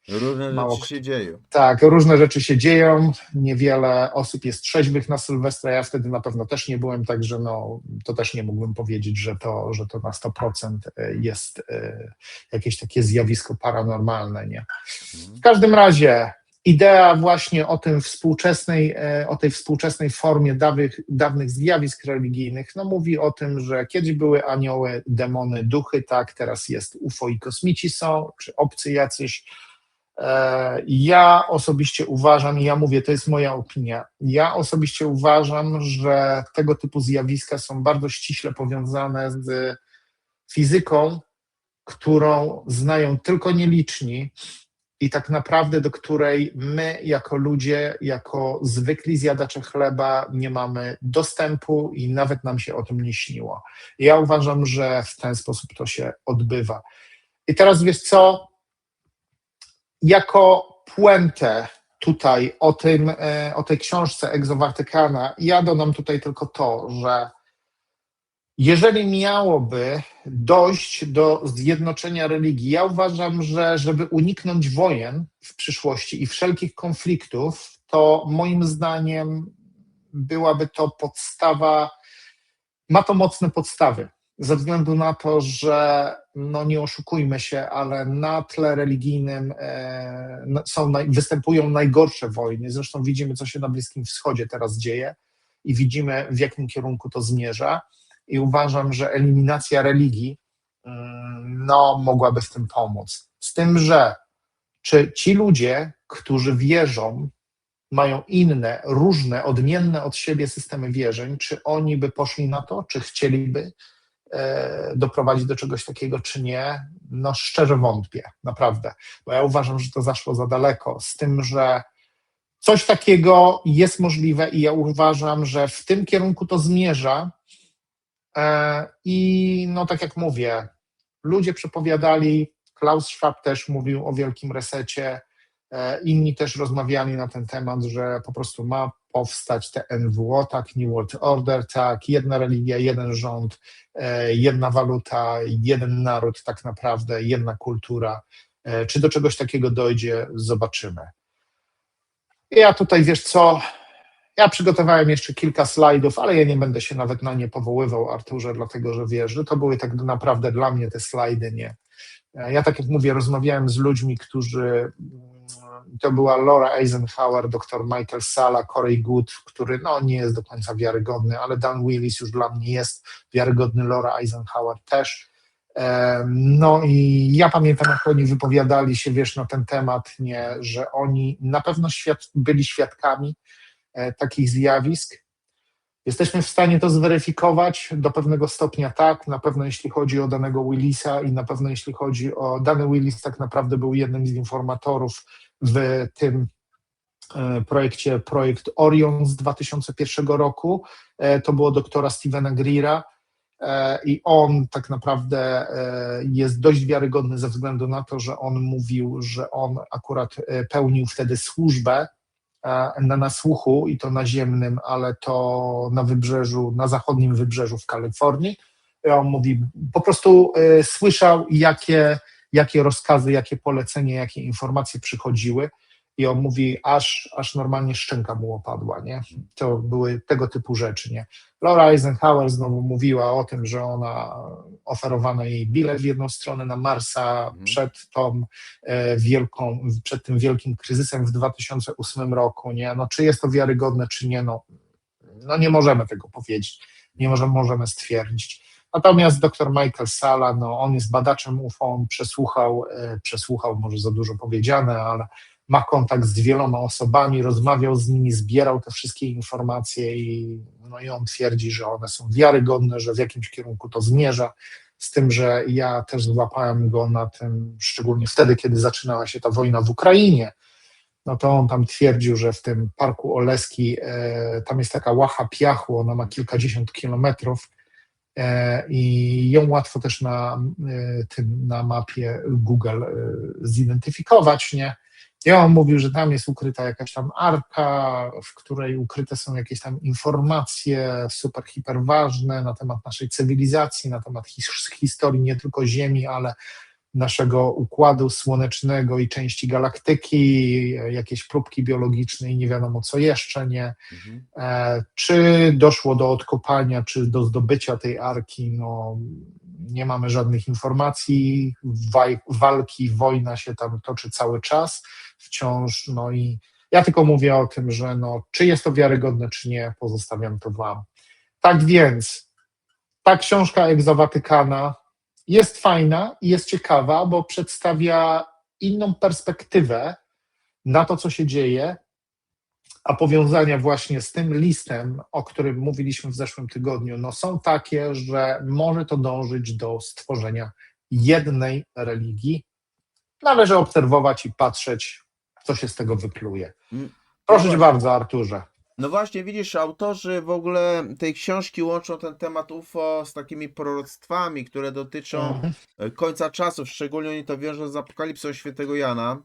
Różne rzeczy się dzieją. tak, różne rzeczy się dzieją, niewiele osób jest trzeźwych na Sylwestra, ja wtedy na pewno też nie byłem, także no, to też nie mógłbym powiedzieć, że to na 100% jest jakieś takie zjawisko paranormalne, nie? W każdym razie idea właśnie o tej współczesnej formie dawnych zjawisk religijnych, no mówi o tym, że kiedyś były anioły, demony, duchy, tak, teraz jest UFO i kosmici są, czy obcy jacyś. Ja osobiście uważam, i ja mówię, to jest moja opinia, ja osobiście uważam, że tego typu zjawiska są bardzo ściśle powiązane z fizyką, którą znają tylko nieliczni i tak naprawdę do której my jako ludzie, jako zwykli zjadacze chleba nie mamy dostępu i nawet nam się o tym nie śniło. Ja uważam, że w ten sposób to się odbywa. I teraz wiesz co? Jako puentę tutaj o tej książce Exo-Watykana, ja dodam tutaj tylko to, że jeżeli miałoby dojść do zjednoczenia religii, ja uważam, że żeby uniknąć wojen w przyszłości i wszelkich konfliktów, to moim zdaniem byłaby to podstawa, ma to mocne podstawy. Ze względu na to, że no nie oszukujmy się, ale na tle religijnym występują najgorsze wojny. Zresztą widzimy, co się na Bliskim Wschodzie teraz dzieje i widzimy, w jakim kierunku to zmierza. I uważam, że eliminacja religii no, mogłaby w tym pomóc. Z tym, że czy ci ludzie, którzy wierzą, mają inne, różne, odmienne od siebie systemy wierzeń, czy oni by poszli na to, czy chcieliby doprowadzić do czegoś takiego, czy nie? No szczerze wątpię, naprawdę, bo ja uważam, że to zaszło za daleko, z tym, że coś takiego jest możliwe i ja uważam, że w tym kierunku to zmierza. I no tak jak mówię, ludzie przepowiadali, Klaus Schwab też mówił o wielkim resecie, inni też rozmawiali na ten temat, że po prostu ma powstać te NWO, tak, New World Order, tak, jedna religia, jeden rząd, jedna waluta, jeden naród tak naprawdę, jedna kultura. Czy do czegoś takiego dojdzie, zobaczymy. Ja tutaj, wiesz co, ja przygotowałem jeszcze kilka slajdów, ale ja nie będę się nawet na nie powoływał, Arturze, dlatego że wiesz, że to były tak naprawdę dla mnie te slajdy, nie. Ja tak jak mówię, rozmawiałem z ludźmi, którzy, to była Laura Eisenhower, dr Michael Salla, Corey Goode, który no, nie jest do końca wiarygodny, ale Dan Willis już dla mnie jest wiarygodny, Laura Eisenhower też. No i ja pamiętam, jak oni wypowiadali się, wiesz, na ten temat, nie, że oni na pewno byli świadkami takich zjawisk. Jesteśmy w stanie to zweryfikować do pewnego stopnia, tak, na pewno jeśli chodzi o danego Willisa i na pewno jeśli chodzi o dany Willis, tak naprawdę był jednym z informatorów w tym projekcie, projekt Orion z 2001 roku, to było doktora Stevena Greera i on tak naprawdę jest dość wiarygodny ze względu na to, że on mówił, że on akurat pełnił wtedy służbę na nasłuchu i to naziemnym, ale to na wybrzeżu, na zachodnim wybrzeżu w Kalifornii. I on mówi, po prostu słyszał, jakie rozkazy, jakie polecenia, jakie informacje przychodziły i on mówi, aż normalnie szczęka mu opadła, nie? To były tego typu rzeczy, nie? Laura Eisenhower znowu mówiła o tym, że ona oferowano jej bilet w jedną stronę na Marsa przed tym wielkim kryzysem w 2008 roku, nie? No czy jest to wiarygodne, czy nie, no nie możemy tego powiedzieć, nie możemy stwierdzić. Natomiast dr Michael Salla, no on jest badaczem UFO, on przesłuchał, może za dużo powiedziane, ale ma kontakt z wieloma osobami, rozmawiał z nimi, zbierał te wszystkie informacje i on twierdzi, że one są wiarygodne, że w jakimś kierunku to zmierza, z tym, że ja też złapałem go na tym, szczególnie wtedy, kiedy zaczynała się ta wojna w Ukrainie, no to on tam twierdził, że w tym parku Oleski tam jest taka łacha piachu, ona ma kilkadziesiąt kilometrów i ją łatwo też na mapie Google zidentyfikować, nie? I on mówił, że tam jest ukryta jakaś tam arka, w której ukryte są jakieś tam informacje super, hiper ważne na temat naszej cywilizacji, na temat historii nie tylko Ziemi, ale naszego układu słonecznego i części galaktyki, jakieś próbki biologiczne i nie wiadomo co jeszcze, nie. Czy doszło do odkopania, czy do zdobycia tej arki, no nie mamy żadnych informacji, walki, wojna się tam toczy cały czas wciąż, no i ja tylko mówię o tym, że no, czy jest to wiarygodne, czy nie, pozostawiam to wam. Tak więc, ta książka Egzowatykana jest fajna i jest ciekawa, bo przedstawia inną perspektywę na to, co się dzieje, a powiązania właśnie z tym listem, o którym mówiliśmy w zeszłym tygodniu, no są takie, że może to dążyć do stworzenia jednej religii. Należy obserwować i patrzeć, co się z tego wykluje. Proszę cię bardzo, Arturze. No właśnie, widzisz, autorzy w ogóle tej książki łączą ten temat UFO z takimi proroctwami, które dotyczą końca czasów, szczególnie oni to wiążą z Apokalipsą Świętego Jana.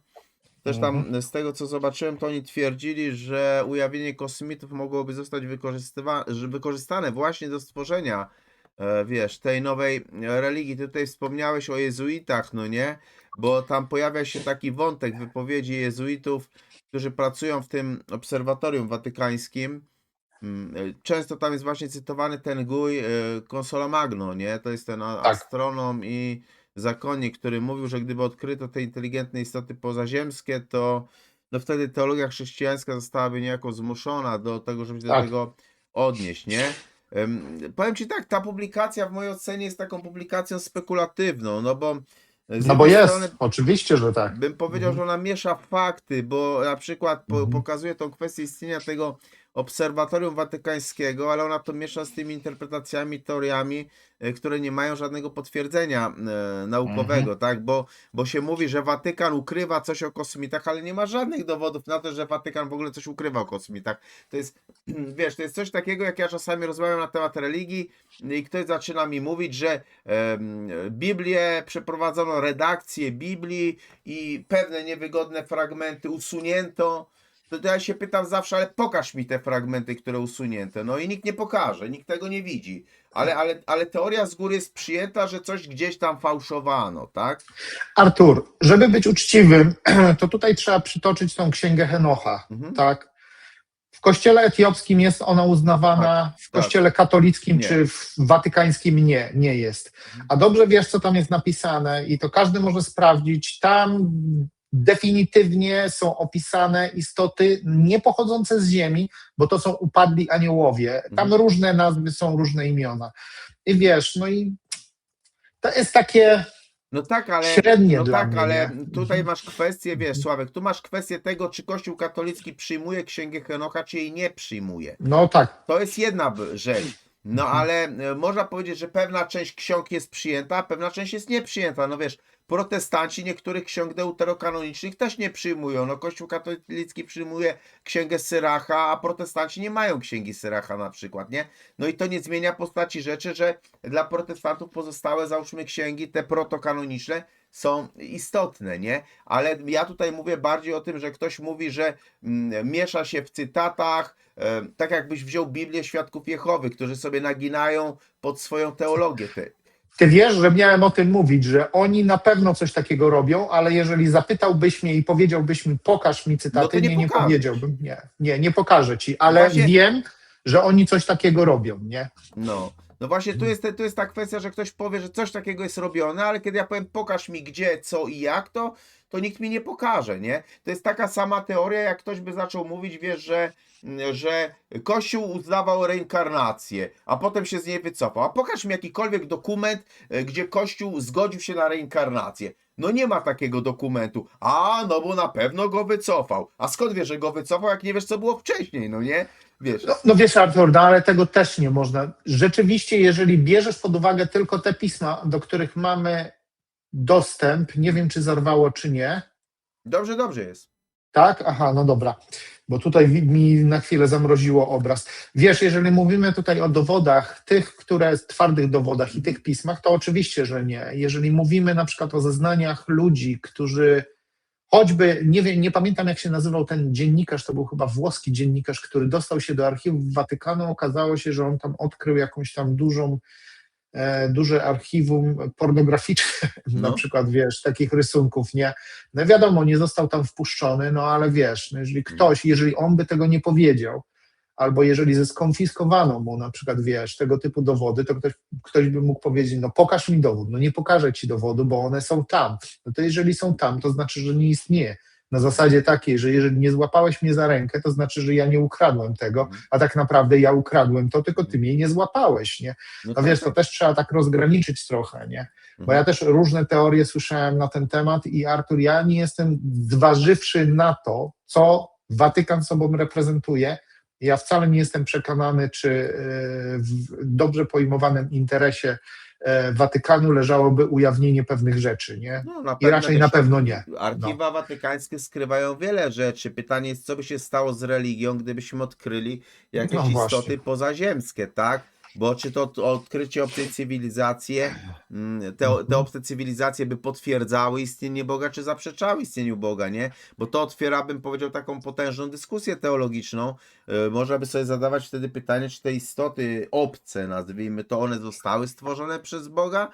Też tam z tego, co zobaczyłem, to oni twierdzili, że ujawnienie kosmitów mogłoby zostać wykorzystane właśnie do stworzenia, wiesz, tej nowej religii. Ty tutaj wspomniałeś o jezuitach, no nie? Bo tam pojawia się taki wątek wypowiedzi jezuitów, którzy pracują w tym obserwatorium watykańskim. Często tam jest właśnie cytowany ten Guy Consola Magno, nie? To jest ten astronom i zakonnik, który mówił, że gdyby odkryto te inteligentne istoty pozaziemskie, to no wtedy teologia chrześcijańska zostałaby niejako zmuszona do tego, żeby się do tego odnieść, nie? Powiem ci tak, ta publikacja w mojej ocenie jest taką publikacją spekulatywną, no bo Z No bo jednej jest, strony oczywiście, że tak. bym powiedział, że ona miesza fakty, bo na przykład pokazuje tą kwestię istnienia tego obserwatorium watykańskiego, ale ona to miesza z tymi interpretacjami, teoriami, które nie mają żadnego potwierdzenia naukowego, tak? Bo się mówi, że Watykan ukrywa coś o kosmitach, ale nie ma żadnych dowodów na to, że Watykan w ogóle coś ukrywa o kosmitach. To jest, wiesz, to jest coś takiego, jak ja czasami rozmawiam na temat religii i ktoś zaczyna mi mówić, że Biblię przeprowadzono redakcję Biblii i pewne niewygodne fragmenty usunięto, to ja się pytam zawsze, ale pokaż mi te fragmenty, które usunięto. No i nikt nie pokaże, nikt tego nie widzi. Ale teoria z góry jest przyjęta, że coś gdzieś tam fałszowano, tak? Artur, żeby być uczciwym, to tutaj trzeba przytoczyć tą księgę Henocha, tak? W kościele etiopskim jest ona uznawana, w kościele katolickim Nie. czy w watykańskim nie jest. A dobrze wiesz, co tam jest napisane i to każdy może sprawdzić. Tam definitywnie są opisane istoty nie pochodzące z ziemi, bo to są upadli aniołowie. Tam różne nazwy są, różne imiona. I wiesz, no i to jest takie No tak, ale, średnie no dla tak, mnie, ale nie? tutaj masz kwestię, wiesz, Sławek, tu masz kwestię tego, czy Kościół katolicki przyjmuje Księgę Henocha, czy jej nie przyjmuje. No tak. To jest jedna rzecz. No ale można powiedzieć, że pewna część ksiąg jest przyjęta, a pewna część jest nieprzyjęta. No wiesz, protestanci niektórych ksiąg deuterokanonicznych też nie przyjmują. No Kościół katolicki przyjmuje księgę Syracha, a protestanci nie mają księgi Syracha na przykład, nie? No i to nie zmienia postaci rzeczy, że dla protestantów pozostałe, załóżmy, księgi, te protokanoniczne, są istotne, nie? Ale ja tutaj mówię bardziej o tym, że ktoś mówi, że miesza się w cytatach, tak jakbyś wziął Biblię Świadków Jehowy, którzy sobie naginają pod swoją teologię. Ty wiesz, że miałem o tym mówić, że oni na pewno coś takiego robią, ale jeżeli zapytałbyś mnie i powiedziałbyś mi, pokaż mi cytaty, No to nie nie pokażesz. powiedziałbym, nie pokażę ci, ale Właśnie- wiem, że oni coś takiego robią, nie? No właśnie tu jest ta kwestia, że ktoś powie, że coś takiego jest robione, ale kiedy ja powiem pokaż mi gdzie, co i jak, to nikt mi nie pokaże, nie? To jest taka sama teoria, jak ktoś by zaczął mówić, wiesz, że Kościół uznawał reinkarnację, a potem się z niej wycofał. A pokaż mi jakikolwiek dokument, gdzie Kościół zgodził się na reinkarnację. No nie ma takiego dokumentu. A, no bo na pewno go wycofał. A skąd wiesz, że go wycofał, jak nie wiesz, co było wcześniej, no nie? Wiesz. No wiesz, Artur, no ale tego też nie można. Rzeczywiście, jeżeli bierzesz pod uwagę tylko te pisma, do których mamy dostęp, nie wiem, czy zarwało, czy nie, Dobrze jest. tak? Aha, no dobra, bo tutaj mi na chwilę zamroziło obraz. Wiesz, jeżeli mówimy tutaj o dowodach, tych, które twardych dowodach i tych pismach, to oczywiście, że nie. Jeżeli mówimy na przykład o zeznaniach ludzi, którzy choćby, nie wiem, nie pamiętam jak się nazywał ten dziennikarz, to był chyba włoski dziennikarz, który dostał się do archiwów Watykanu, okazało się, że on tam odkrył jakąś tam duże archiwum pornograficzne, na przykład, wiesz, takich rysunków, nie? No wiadomo, nie został tam wpuszczony, no ale wiesz, no jeżeli on by tego nie powiedział, albo jeżeli skonfiskowano mu na przykład, wiesz, tego typu dowody, to ktoś by mógł powiedzieć, no pokaż mi dowód, no nie pokażę ci dowodu, bo one są tam. No to jeżeli są tam, to znaczy, że nie istnieje. Na zasadzie takiej, że jeżeli nie złapałeś mnie za rękę, to znaczy, że ja nie ukradłem tego, a tak naprawdę ja ukradłem to, tylko ty mnie nie złapałeś, nie? No wiesz, to też trzeba tak rozgraniczyć trochę, nie? Bo ja też różne teorie słyszałem na ten temat i Artur, ja nie jestem, zważywszy na to, co Watykan sobą reprezentuje, ja wcale nie jestem przekonany, czy w dobrze pojmowanym interesie Watykanu leżałoby ujawnienie pewnych rzeczy, nie? I raczej na pewno nie. Archiwa watykańskie skrywają wiele rzeczy. Pytanie jest, co by się stało z religią, gdybyśmy odkryli jakieś istoty pozaziemskie, tak? Bo czy to odkrycie obcej cywilizacji, te obce cywilizacje by potwierdzały istnienie Boga, czy zaprzeczały istnieniu Boga, nie? Bo to otwiera, bym powiedział, taką potężną dyskusję teologiczną. Można by sobie zadawać wtedy pytanie, czy te istoty obce, nazwijmy to, one zostały stworzone przez Boga,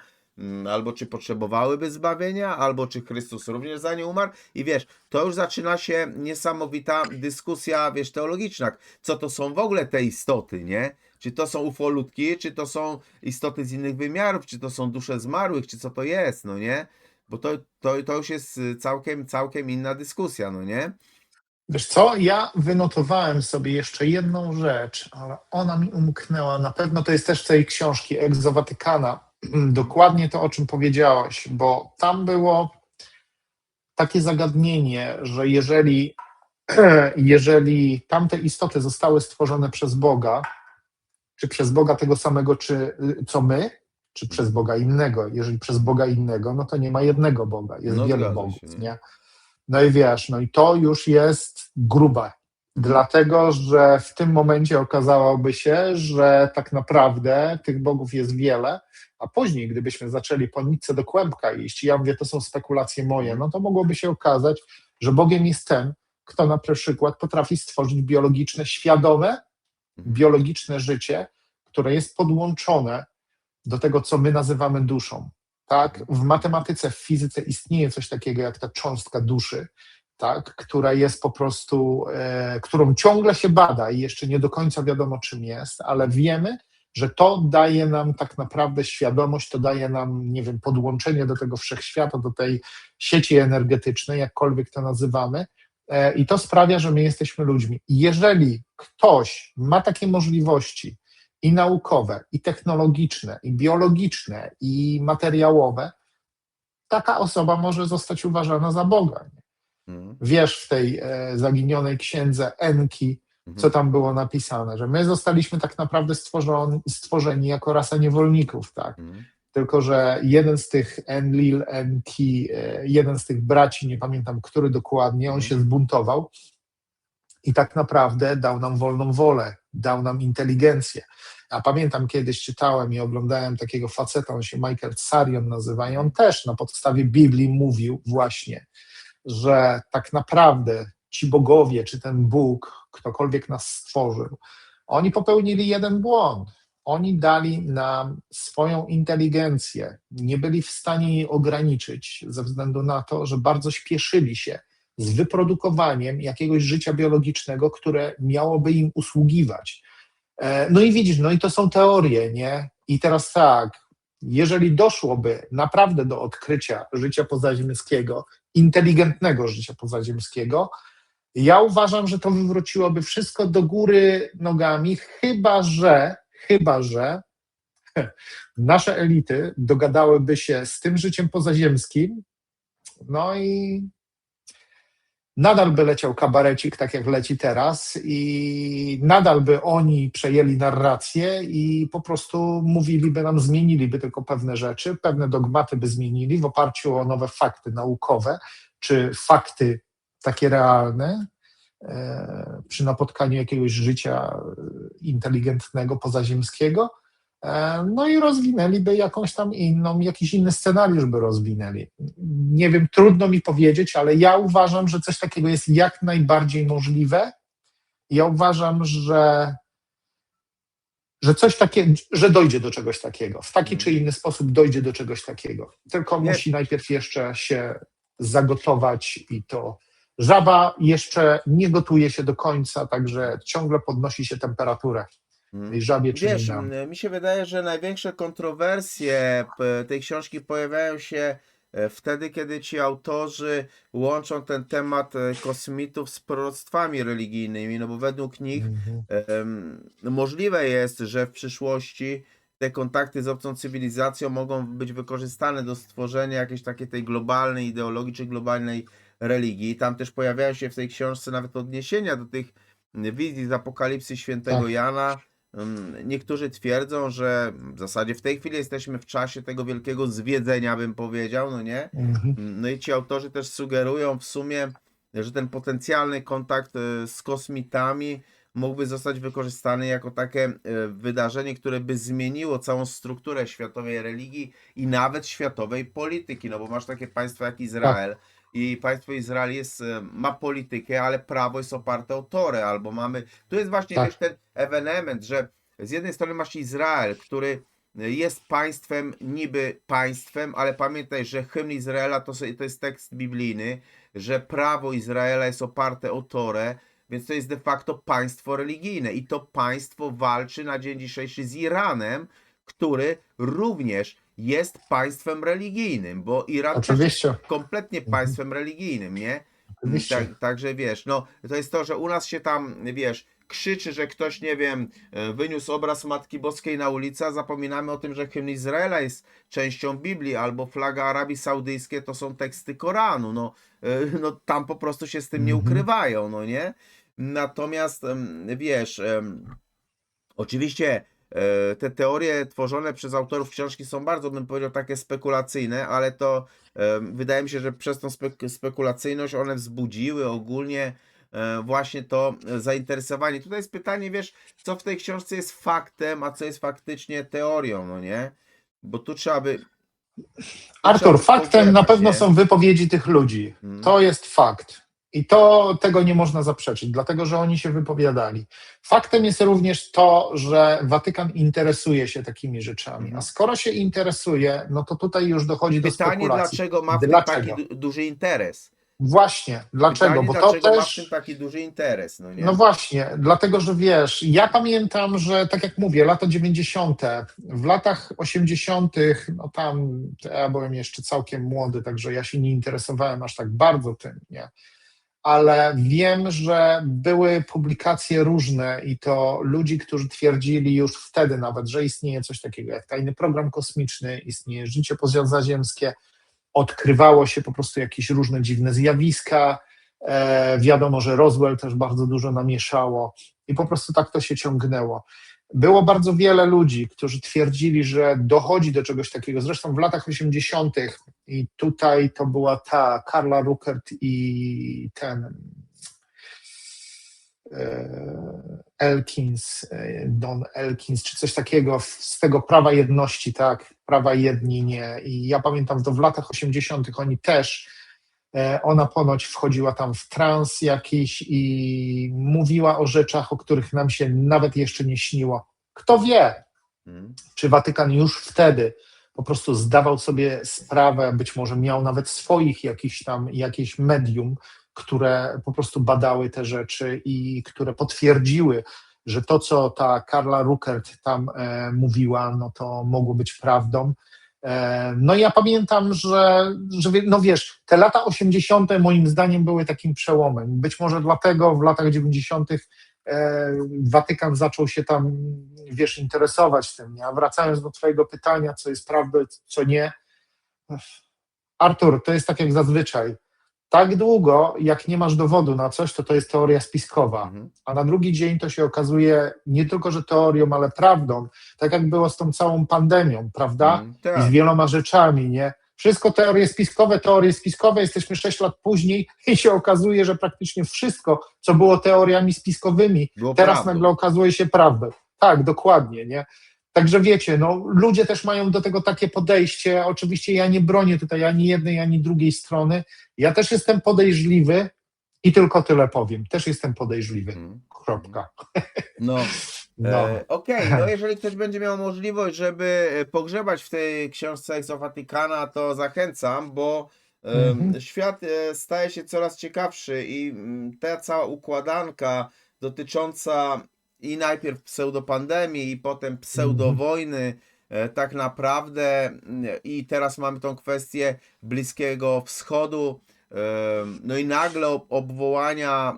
albo czy potrzebowałyby zbawienia, albo czy Chrystus również za nie umarł. I wiesz, to już zaczyna się niesamowita dyskusja, wiesz, teologiczna. Co to są w ogóle te istoty, nie? Czy to są ufolutki, czy to są istoty z innych wymiarów, czy to są dusze zmarłych, czy co to jest, no nie? Bo to już jest całkiem inna dyskusja, no nie? Wiesz co, ja wynotowałem sobie jeszcze jedną rzecz, ale ona mi umknęła. Na pewno to jest też z tej książki Exo Watykana. dokładnie to, o czym powiedziałeś, bo tam było takie zagadnienie, że jeżeli tamte istoty zostały stworzone przez Boga, czy przez Boga tego samego, co my, czy przez Boga innego. Jeżeli przez Boga innego, no to nie ma jednego Boga, jest No wielu zgadza bogów, się, nie? nie? No i wiesz, no i to już jest grube, dlatego że w tym momencie okazałoby się, że tak naprawdę tych bogów jest wiele, a później, gdybyśmy zaczęli po nitce do kłębka iść, ja mówię, to są spekulacje moje, no to mogłoby się okazać, że Bogiem jest ten, kto na przykład potrafi stworzyć Mhm. biologiczne życie, które jest podłączone do tego, co my nazywamy duszą. Tak? W matematyce, w fizyce istnieje coś takiego jak ta cząstka duszy, tak? Która jest po prostu, którą ciągle się bada i jeszcze nie do końca wiadomo, czym jest, ale wiemy, że to daje nam tak naprawdę świadomość, to daje nam, nie wiem, podłączenie do tego wszechświata, do tej sieci energetycznej, jakkolwiek to nazywamy, i to sprawia, że my jesteśmy ludźmi. I jeżeli ktoś ma takie możliwości i naukowe, i technologiczne, i biologiczne, i materiałowe, taka osoba może zostać uważana za Boga. Mhm. Wiesz, w tej zaginionej księdze Enki, co Mhm. tam było napisane, że my zostaliśmy tak naprawdę stworzeni jako rasa niewolników, tak? Mhm. Tylko że jeden z tych Enlil, Enki, jeden z tych braci, nie pamiętam, który dokładnie, on Mhm. się zbuntował i tak naprawdę dał nam wolną wolę, dał nam inteligencję. A pamiętam, kiedyś czytałem i oglądałem takiego faceta, on się Michael Tsarion nazywa, i on też na podstawie Biblii mówił właśnie, że tak naprawdę ci bogowie, czy ten Bóg, ktokolwiek nas stworzył, oni popełnili jeden błąd. Oni dali nam swoją inteligencję, nie byli w stanie jej ograniczyć ze względu na to, że bardzo śpieszyli się z wyprodukowaniem jakiegoś życia biologicznego, które miałoby im usługiwać. No i widzisz, no i to są teorie, nie? I teraz tak, jeżeli doszłoby naprawdę do odkrycia życia pozaziemskiego, inteligentnego życia pozaziemskiego, ja uważam, że to wywróciłoby wszystko do góry nogami, chyba że nasze elity dogadałyby się z tym życiem pozaziemskim, no i nadal by leciał kabarecik, tak jak leci teraz, i nadal by oni przejęli narrację i po prostu mówiliby nam, zmieniliby tylko pewne rzeczy, pewne dogmaty by zmienili w oparciu o nowe fakty naukowe, czy fakty takie realne, przy napotkaniu jakiegoś życia inteligentnego, pozaziemskiego, no i rozwinęliby jakąś tam inną, jakiś inny scenariusz by rozwinęli. Nie wiem, trudno mi powiedzieć, ale ja uważam, że coś takiego jest jak najbardziej możliwe. Ja uważam, że coś takiego, że dojdzie do czegoś takiego. W taki czy inny sposób dojdzie do czegoś takiego. Tylko Wiesz, musi najpierw jeszcze się zagotować i to. Żaba jeszcze nie gotuje się do końca, także ciągle podnosi się temperaturę mhm. tej żabie, czyli Wiesz, nam. mi się wydaje, że największe kontrowersje tej książki pojawiają się wtedy, kiedy ci autorzy łączą ten temat kosmitów z proroctwami religijnymi, no bo według nich Mhm. możliwe jest, że w przyszłości te kontakty z obcą cywilizacją mogą być wykorzystane do stworzenia jakiejś takiej tej globalnej ideologii czy globalnej religii. Tam też pojawiają się w tej książce nawet odniesienia do tych wizji z Apokalipsy świętego Tak. Jana. Niektórzy twierdzą, że w zasadzie w tej chwili jesteśmy w czasie tego wielkiego zwiedzenia, bym powiedział, no nie? Mhm. No i ci autorzy też sugerują w sumie, że ten potencjalny kontakt z kosmitami mógłby zostać wykorzystany jako takie wydarzenie, które by zmieniło całą strukturę światowej religii i nawet światowej polityki, no bo masz takie państwa jak Tak, Izrael i państwo Izrael jest, ma politykę, ale prawo jest oparte o Torę, albo mamy, tu jest właśnie, wiesz, tak. ten ewenement, że z jednej strony masz Izrael, który jest państwem, niby państwem, ale pamiętaj, że hymn Izraela to jest tekst biblijny, że prawo Izraela jest oparte o Torę, więc to jest de facto państwo religijne i to państwo walczy na dzień dzisiejszy z Iranem, który również jest państwem religijnym, bo Iran też jest Oczywiście. kompletnie Mhm. państwem religijnym, nie? Oczywiście. Także wiesz, no to jest to, że u nas się tam, wiesz, krzyczy, że ktoś, nie wiem, wyniósł obraz Matki Boskiej na ulicę, a zapominamy o tym, że hymn Izraela jest częścią Biblii, albo flaga Arabii Saudyjskiej to są teksty Koranu. No, no tam po prostu się z tym nie Mhm. ukrywają, no nie? Natomiast wiesz, oczywiście te teorie tworzone przez autorów książki są bardzo, bym powiedział, takie spekulacyjne, ale to wydaje mi się, że przez tą spekulacyjność one wzbudziły ogólnie właśnie to zainteresowanie. Tutaj jest pytanie, wiesz, co w tej książce jest faktem, a co jest faktycznie teorią, no nie? Bo tu trzeba by, Artur, faktem na pogrzebać, pewno nie? są wypowiedzi tych ludzi. Mm. To jest fakt. I to tego nie można zaprzeczyć, dlatego że oni się wypowiadali. Faktem jest również to, że Watykan interesuje się takimi rzeczami. A Mhm. skoro się interesuje, no to tutaj już dochodzi do Pytanie, spekulacji. dlaczego ma w tym taki Dlaczego? duży interes? Właśnie, dlaczego? Pytanie, Bo to dlaczego ma w tym też. taki duży interes, no No nie? właśnie, dlatego że wiesz, ja pamiętam, że tak jak mówię, lata 90., w latach 80., no tam ja byłem jeszcze całkiem młody, także ja się nie interesowałem aż tak bardzo tym, nie? Ale wiem, że były publikacje różne i to ludzi, którzy twierdzili już wtedy nawet, że istnieje coś takiego jak tajny program kosmiczny, istnieje życie pozaziemskie, odkrywało się po prostu jakieś różne dziwne zjawiska. Wiadomo, że Roswell też bardzo dużo namieszało i po prostu tak to się ciągnęło. Było bardzo wiele ludzi, którzy twierdzili, że dochodzi do czegoś takiego. Zresztą w latach 80. i tutaj to była ta Carla Ruckert i ten Elkins, Don Elkins, czy coś takiego z tego Prawa Jedności, tak, Prawa Jedni, nie. I ja pamiętam, to w latach 80. oni też, ona ponoć wchodziła tam w trans jakiś i mówiła o rzeczach, o których nam się nawet jeszcze nie śniło. Kto wie, Mm. czy Watykan już wtedy po prostu zdawał sobie sprawę, być może miał nawet swoich jakieś medium, które po prostu badały te rzeczy i które potwierdziły, że to, co ta Carla Ruckert tam mówiła, no to mogło być prawdą. No i ja pamiętam, że no wiesz, te lata 80. moim zdaniem były takim przełomem. Być może dlatego w latach 90. Watykan zaczął się tam, wiesz, interesować tym. A wracając do twojego pytania, co jest prawdą, co nie. Artur, to jest tak jak zazwyczaj. Tak długo, jak nie masz dowodu na coś, to jest teoria spiskowa. Mhm. A na drugi dzień to się okazuje nie tylko, że teorią, ale prawdą. Tak jak było z tą całą pandemią, prawda? I z Tak, wieloma rzeczami, nie? Wszystko teorie spiskowe, jesteśmy 6 lat później i się okazuje, że praktycznie wszystko, co było teoriami spiskowymi, było teraz prawdą. nagle okazuje się prawdą. Tak, dokładnie, nie? Także wiecie, no, ludzie też mają do tego takie podejście. Oczywiście ja nie bronię tutaj ani jednej, ani drugiej strony. Ja też jestem podejrzliwy i tylko tyle powiem. Też jestem podejrzliwy. Mhm. Kropka. No, No. okej, no jeżeli ktoś będzie miał możliwość, żeby pogrzebać w tej książce Ex Vaticana, to zachęcam, bo Mhm. świat staje się coraz ciekawszy i ta cała układanka dotycząca i najpierw pseudopandemii, i potem pseudowojny, tak naprawdę, i teraz mamy tą kwestię Bliskiego Wschodu, no i nagle obwołania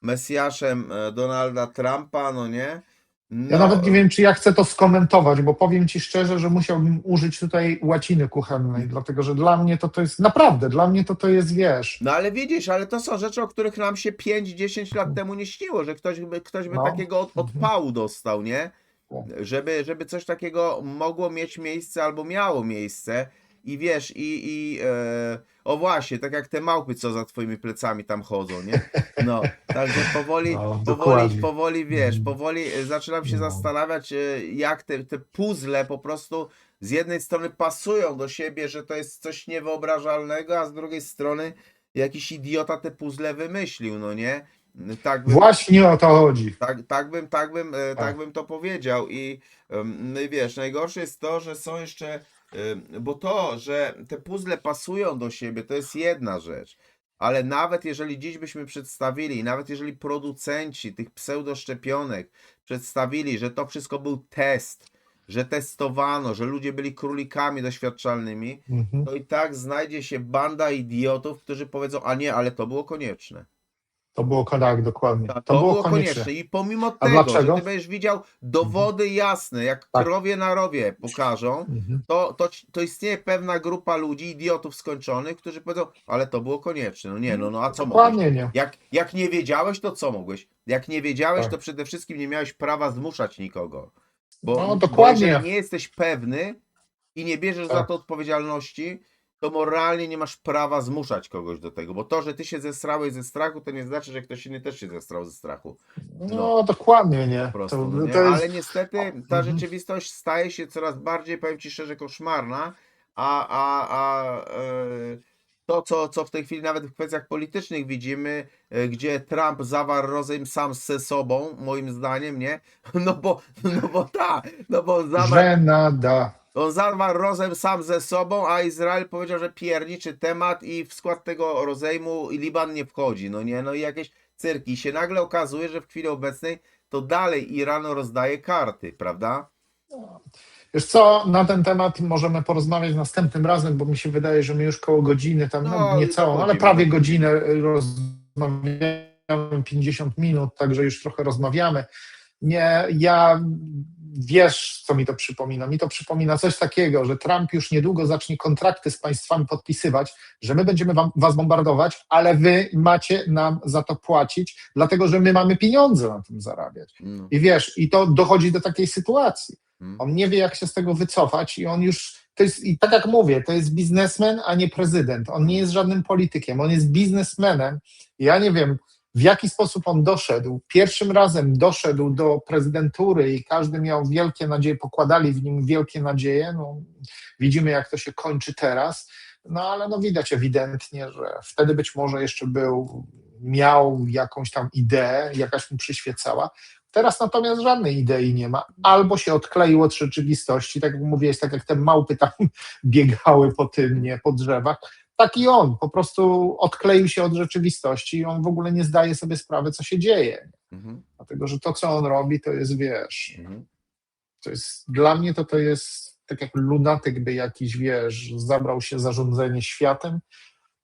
Mesjaszem Donalda Trumpa, no nie? Ja No, nawet nie wiem, czy ja chcę to skomentować, bo powiem ci szczerze, że musiałbym użyć tutaj łaciny kuchennej, dlatego że dla mnie to jest naprawdę, dla mnie to jest, wiesz, no ale widzisz, ale to są rzeczy, o których nam się 5-10 lat temu nie śniło, że ktoś by no. takiego Mhm. odpału dostał, nie? Żeby coś takiego mogło mieć miejsce albo miało miejsce. I wiesz, o właśnie, tak jak te małpy, co za twoimi plecami tam chodzą, nie? No, także No, dokładnie. powoli, wiesz, Mhm. powoli zaczynam się No. zastanawiać, jak te puzzle po prostu z jednej strony pasują do siebie, że to jest coś niewyobrażalnego, a z drugiej strony jakiś idiota te puzzle wymyślił, no nie? Tak bym, Właśnie o to chodzi. tak bym to powiedział. No i wiesz, najgorsze jest to, że są jeszcze, bo to, że te puzzle pasują do siebie, to jest jedna rzecz. Ale nawet jeżeli dziś byśmy przedstawili, nawet jeżeli producenci tych pseudoszczepionek przedstawili, że to wszystko był test, że testowano, że ludzie byli królikami doświadczalnymi, Mhm. to i tak znajdzie się banda idiotów, którzy powiedzą, a nie, ale to było konieczne. To było tak, dokładnie. To To było było konieczne. konieczne i pomimo A tego, że dlaczego? ty będziesz widział dowody jasne, jak Tak. krowie na rowie pokażą, Mhm. to istnieje pewna grupa ludzi, idiotów skończonych, którzy powiedzą, ale to było konieczne. No nie, no a co mogłeś? Dokładnie nie. Jak nie wiedziałeś, to co mogłeś? Jak nie wiedziałeś, Tak. to przede wszystkim nie miałeś prawa zmuszać nikogo. No, Bo dokładnie. jeżeli nie jesteś pewny i nie bierzesz za Tak. to odpowiedzialności, to moralnie nie masz prawa zmuszać kogoś do tego. Bo to, że ty się zesrałeś ze strachu, to nie znaczy, że ktoś inny też się zesrał ze strachu. No, dokładnie nie. Po prostu, no nie? to jest... Ale niestety ta rzeczywistość staje się coraz bardziej, powiem ci szczerze, koszmarna, to, co w tej chwili nawet w kwestiach politycznych widzimy, gdzie Trump zawarł rozejm sam ze sobą, moim zdaniem, nie? No bo Żenada. on zawarł rozejm sam ze sobą, a Izrael powiedział, że pierniczy temat i w skład tego rozejmu Liban nie wchodzi, no nie? No i jakieś cyrki. I się nagle okazuje, że w chwili obecnej to dalej Iran rozdaje karty, prawda? Wiesz co, na ten temat możemy porozmawiać następnym razem, bo mi się wydaje, że my już koło godziny, tam No, nie całą, ale dochodzimy. prawie godzinę rozmawiamy, 50 minut, także już trochę rozmawiamy. Nie, wiesz, co mi to przypomina? Mi to przypomina coś takiego, że Trump już niedługo zacznie kontrakty z państwami podpisywać, że my będziemy was bombardować, ale wy macie nam za to płacić, dlatego że my mamy pieniądze na tym zarabiać. No. I wiesz, i to dochodzi do takiej sytuacji. Mm. On nie wie, jak się z tego wycofać i on już, to jest, i tak jak mówię, to jest biznesmen, a nie prezydent. On nie jest żadnym politykiem, on jest biznesmenem. Ja nie wiem, w jaki sposób on doszedł. Pierwszym razem doszedł do prezydentury i każdy miał wielkie nadzieje, pokładali w nim wielkie nadzieje. No, widzimy, jak to się kończy teraz. No ale no widać ewidentnie, że wtedy być może jeszcze miał jakąś tam ideę, jakaś mu przyświecała. Teraz natomiast żadnej idei nie ma. Albo się odkleił od rzeczywistości, tak jak mówiłeś, tak jak te małpy tam biegały po tym, nie, po drzewach. Tak i on po prostu odkleił się od rzeczywistości i on w ogóle nie zdaje sobie sprawy, co się dzieje. Mhm. Dlatego, że to, co on robi, to jest, wiesz, Mhm. to jest, dla mnie to jest tak jak lunatyk by jakiś, wiesz, zabrał się zarządzanie światem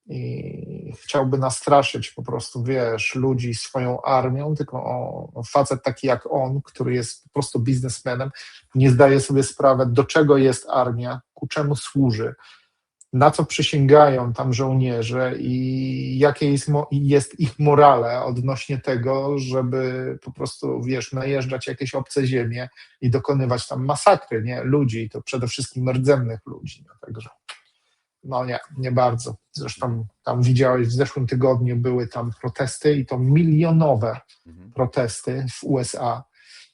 i chciałby nastraszyć po prostu, wiesz, ludzi swoją armią, tylko facet taki jak on, który jest po prostu biznesmenem, nie zdaje sobie sprawy, do czego jest armia, ku czemu służy, na co przysięgają tam żołnierze i jakie jest ich morale odnośnie tego, żeby po prostu, wiesz, najeżdżać jakieś obce ziemie i dokonywać tam masakry, nie, ludzi, to przede wszystkim rdzennych ludzi, no, także no nie bardzo. Zresztą tam widziałeś, w zeszłym tygodniu były tam protesty i to milionowe Mhm. protesty w USA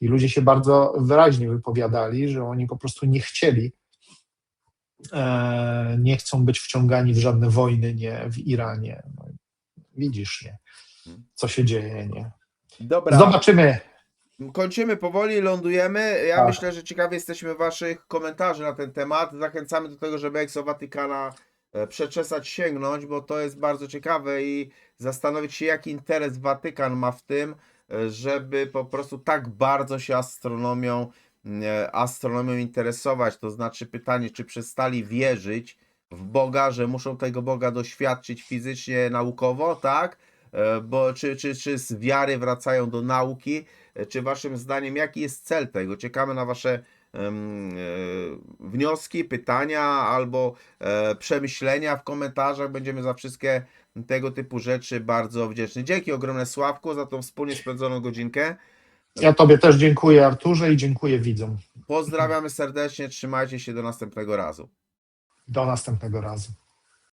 i ludzie się bardzo wyraźnie wypowiadali, że oni po prostu nie chcieli, nie chcą być wciągani w żadne wojny, nie, w Iranie. No, widzisz, nie, co się dzieje, nie. Dobra. Zobaczymy. Kończymy powoli, lądujemy. Ja Tak. myślę, że ciekawi jesteśmy waszych komentarzy na ten temat. Zachęcamy do tego, żeby Exo Watykana przeczesać, sięgnąć, bo to jest bardzo ciekawe i zastanowić się, jaki interes Watykan ma w tym, żeby po prostu tak bardzo się astronomią interesować. To znaczy pytanie, czy przestali wierzyć w Boga, że muszą tego Boga doświadczyć fizycznie, naukowo, tak? Bo czy z wiary wracają do nauki? Czy waszym zdaniem, jaki jest cel tego? Czekamy na wasze wnioski, pytania albo przemyślenia w komentarzach. Będziemy za wszystkie tego typu rzeczy bardzo wdzięczni. Dzięki ogromne, Sławku, za tą wspólnie spędzoną godzinkę. Ja tobie też dziękuję, Arturze, i dziękuję widzom. Pozdrawiamy serdecznie, trzymajcie się, do następnego razu. Do następnego razu.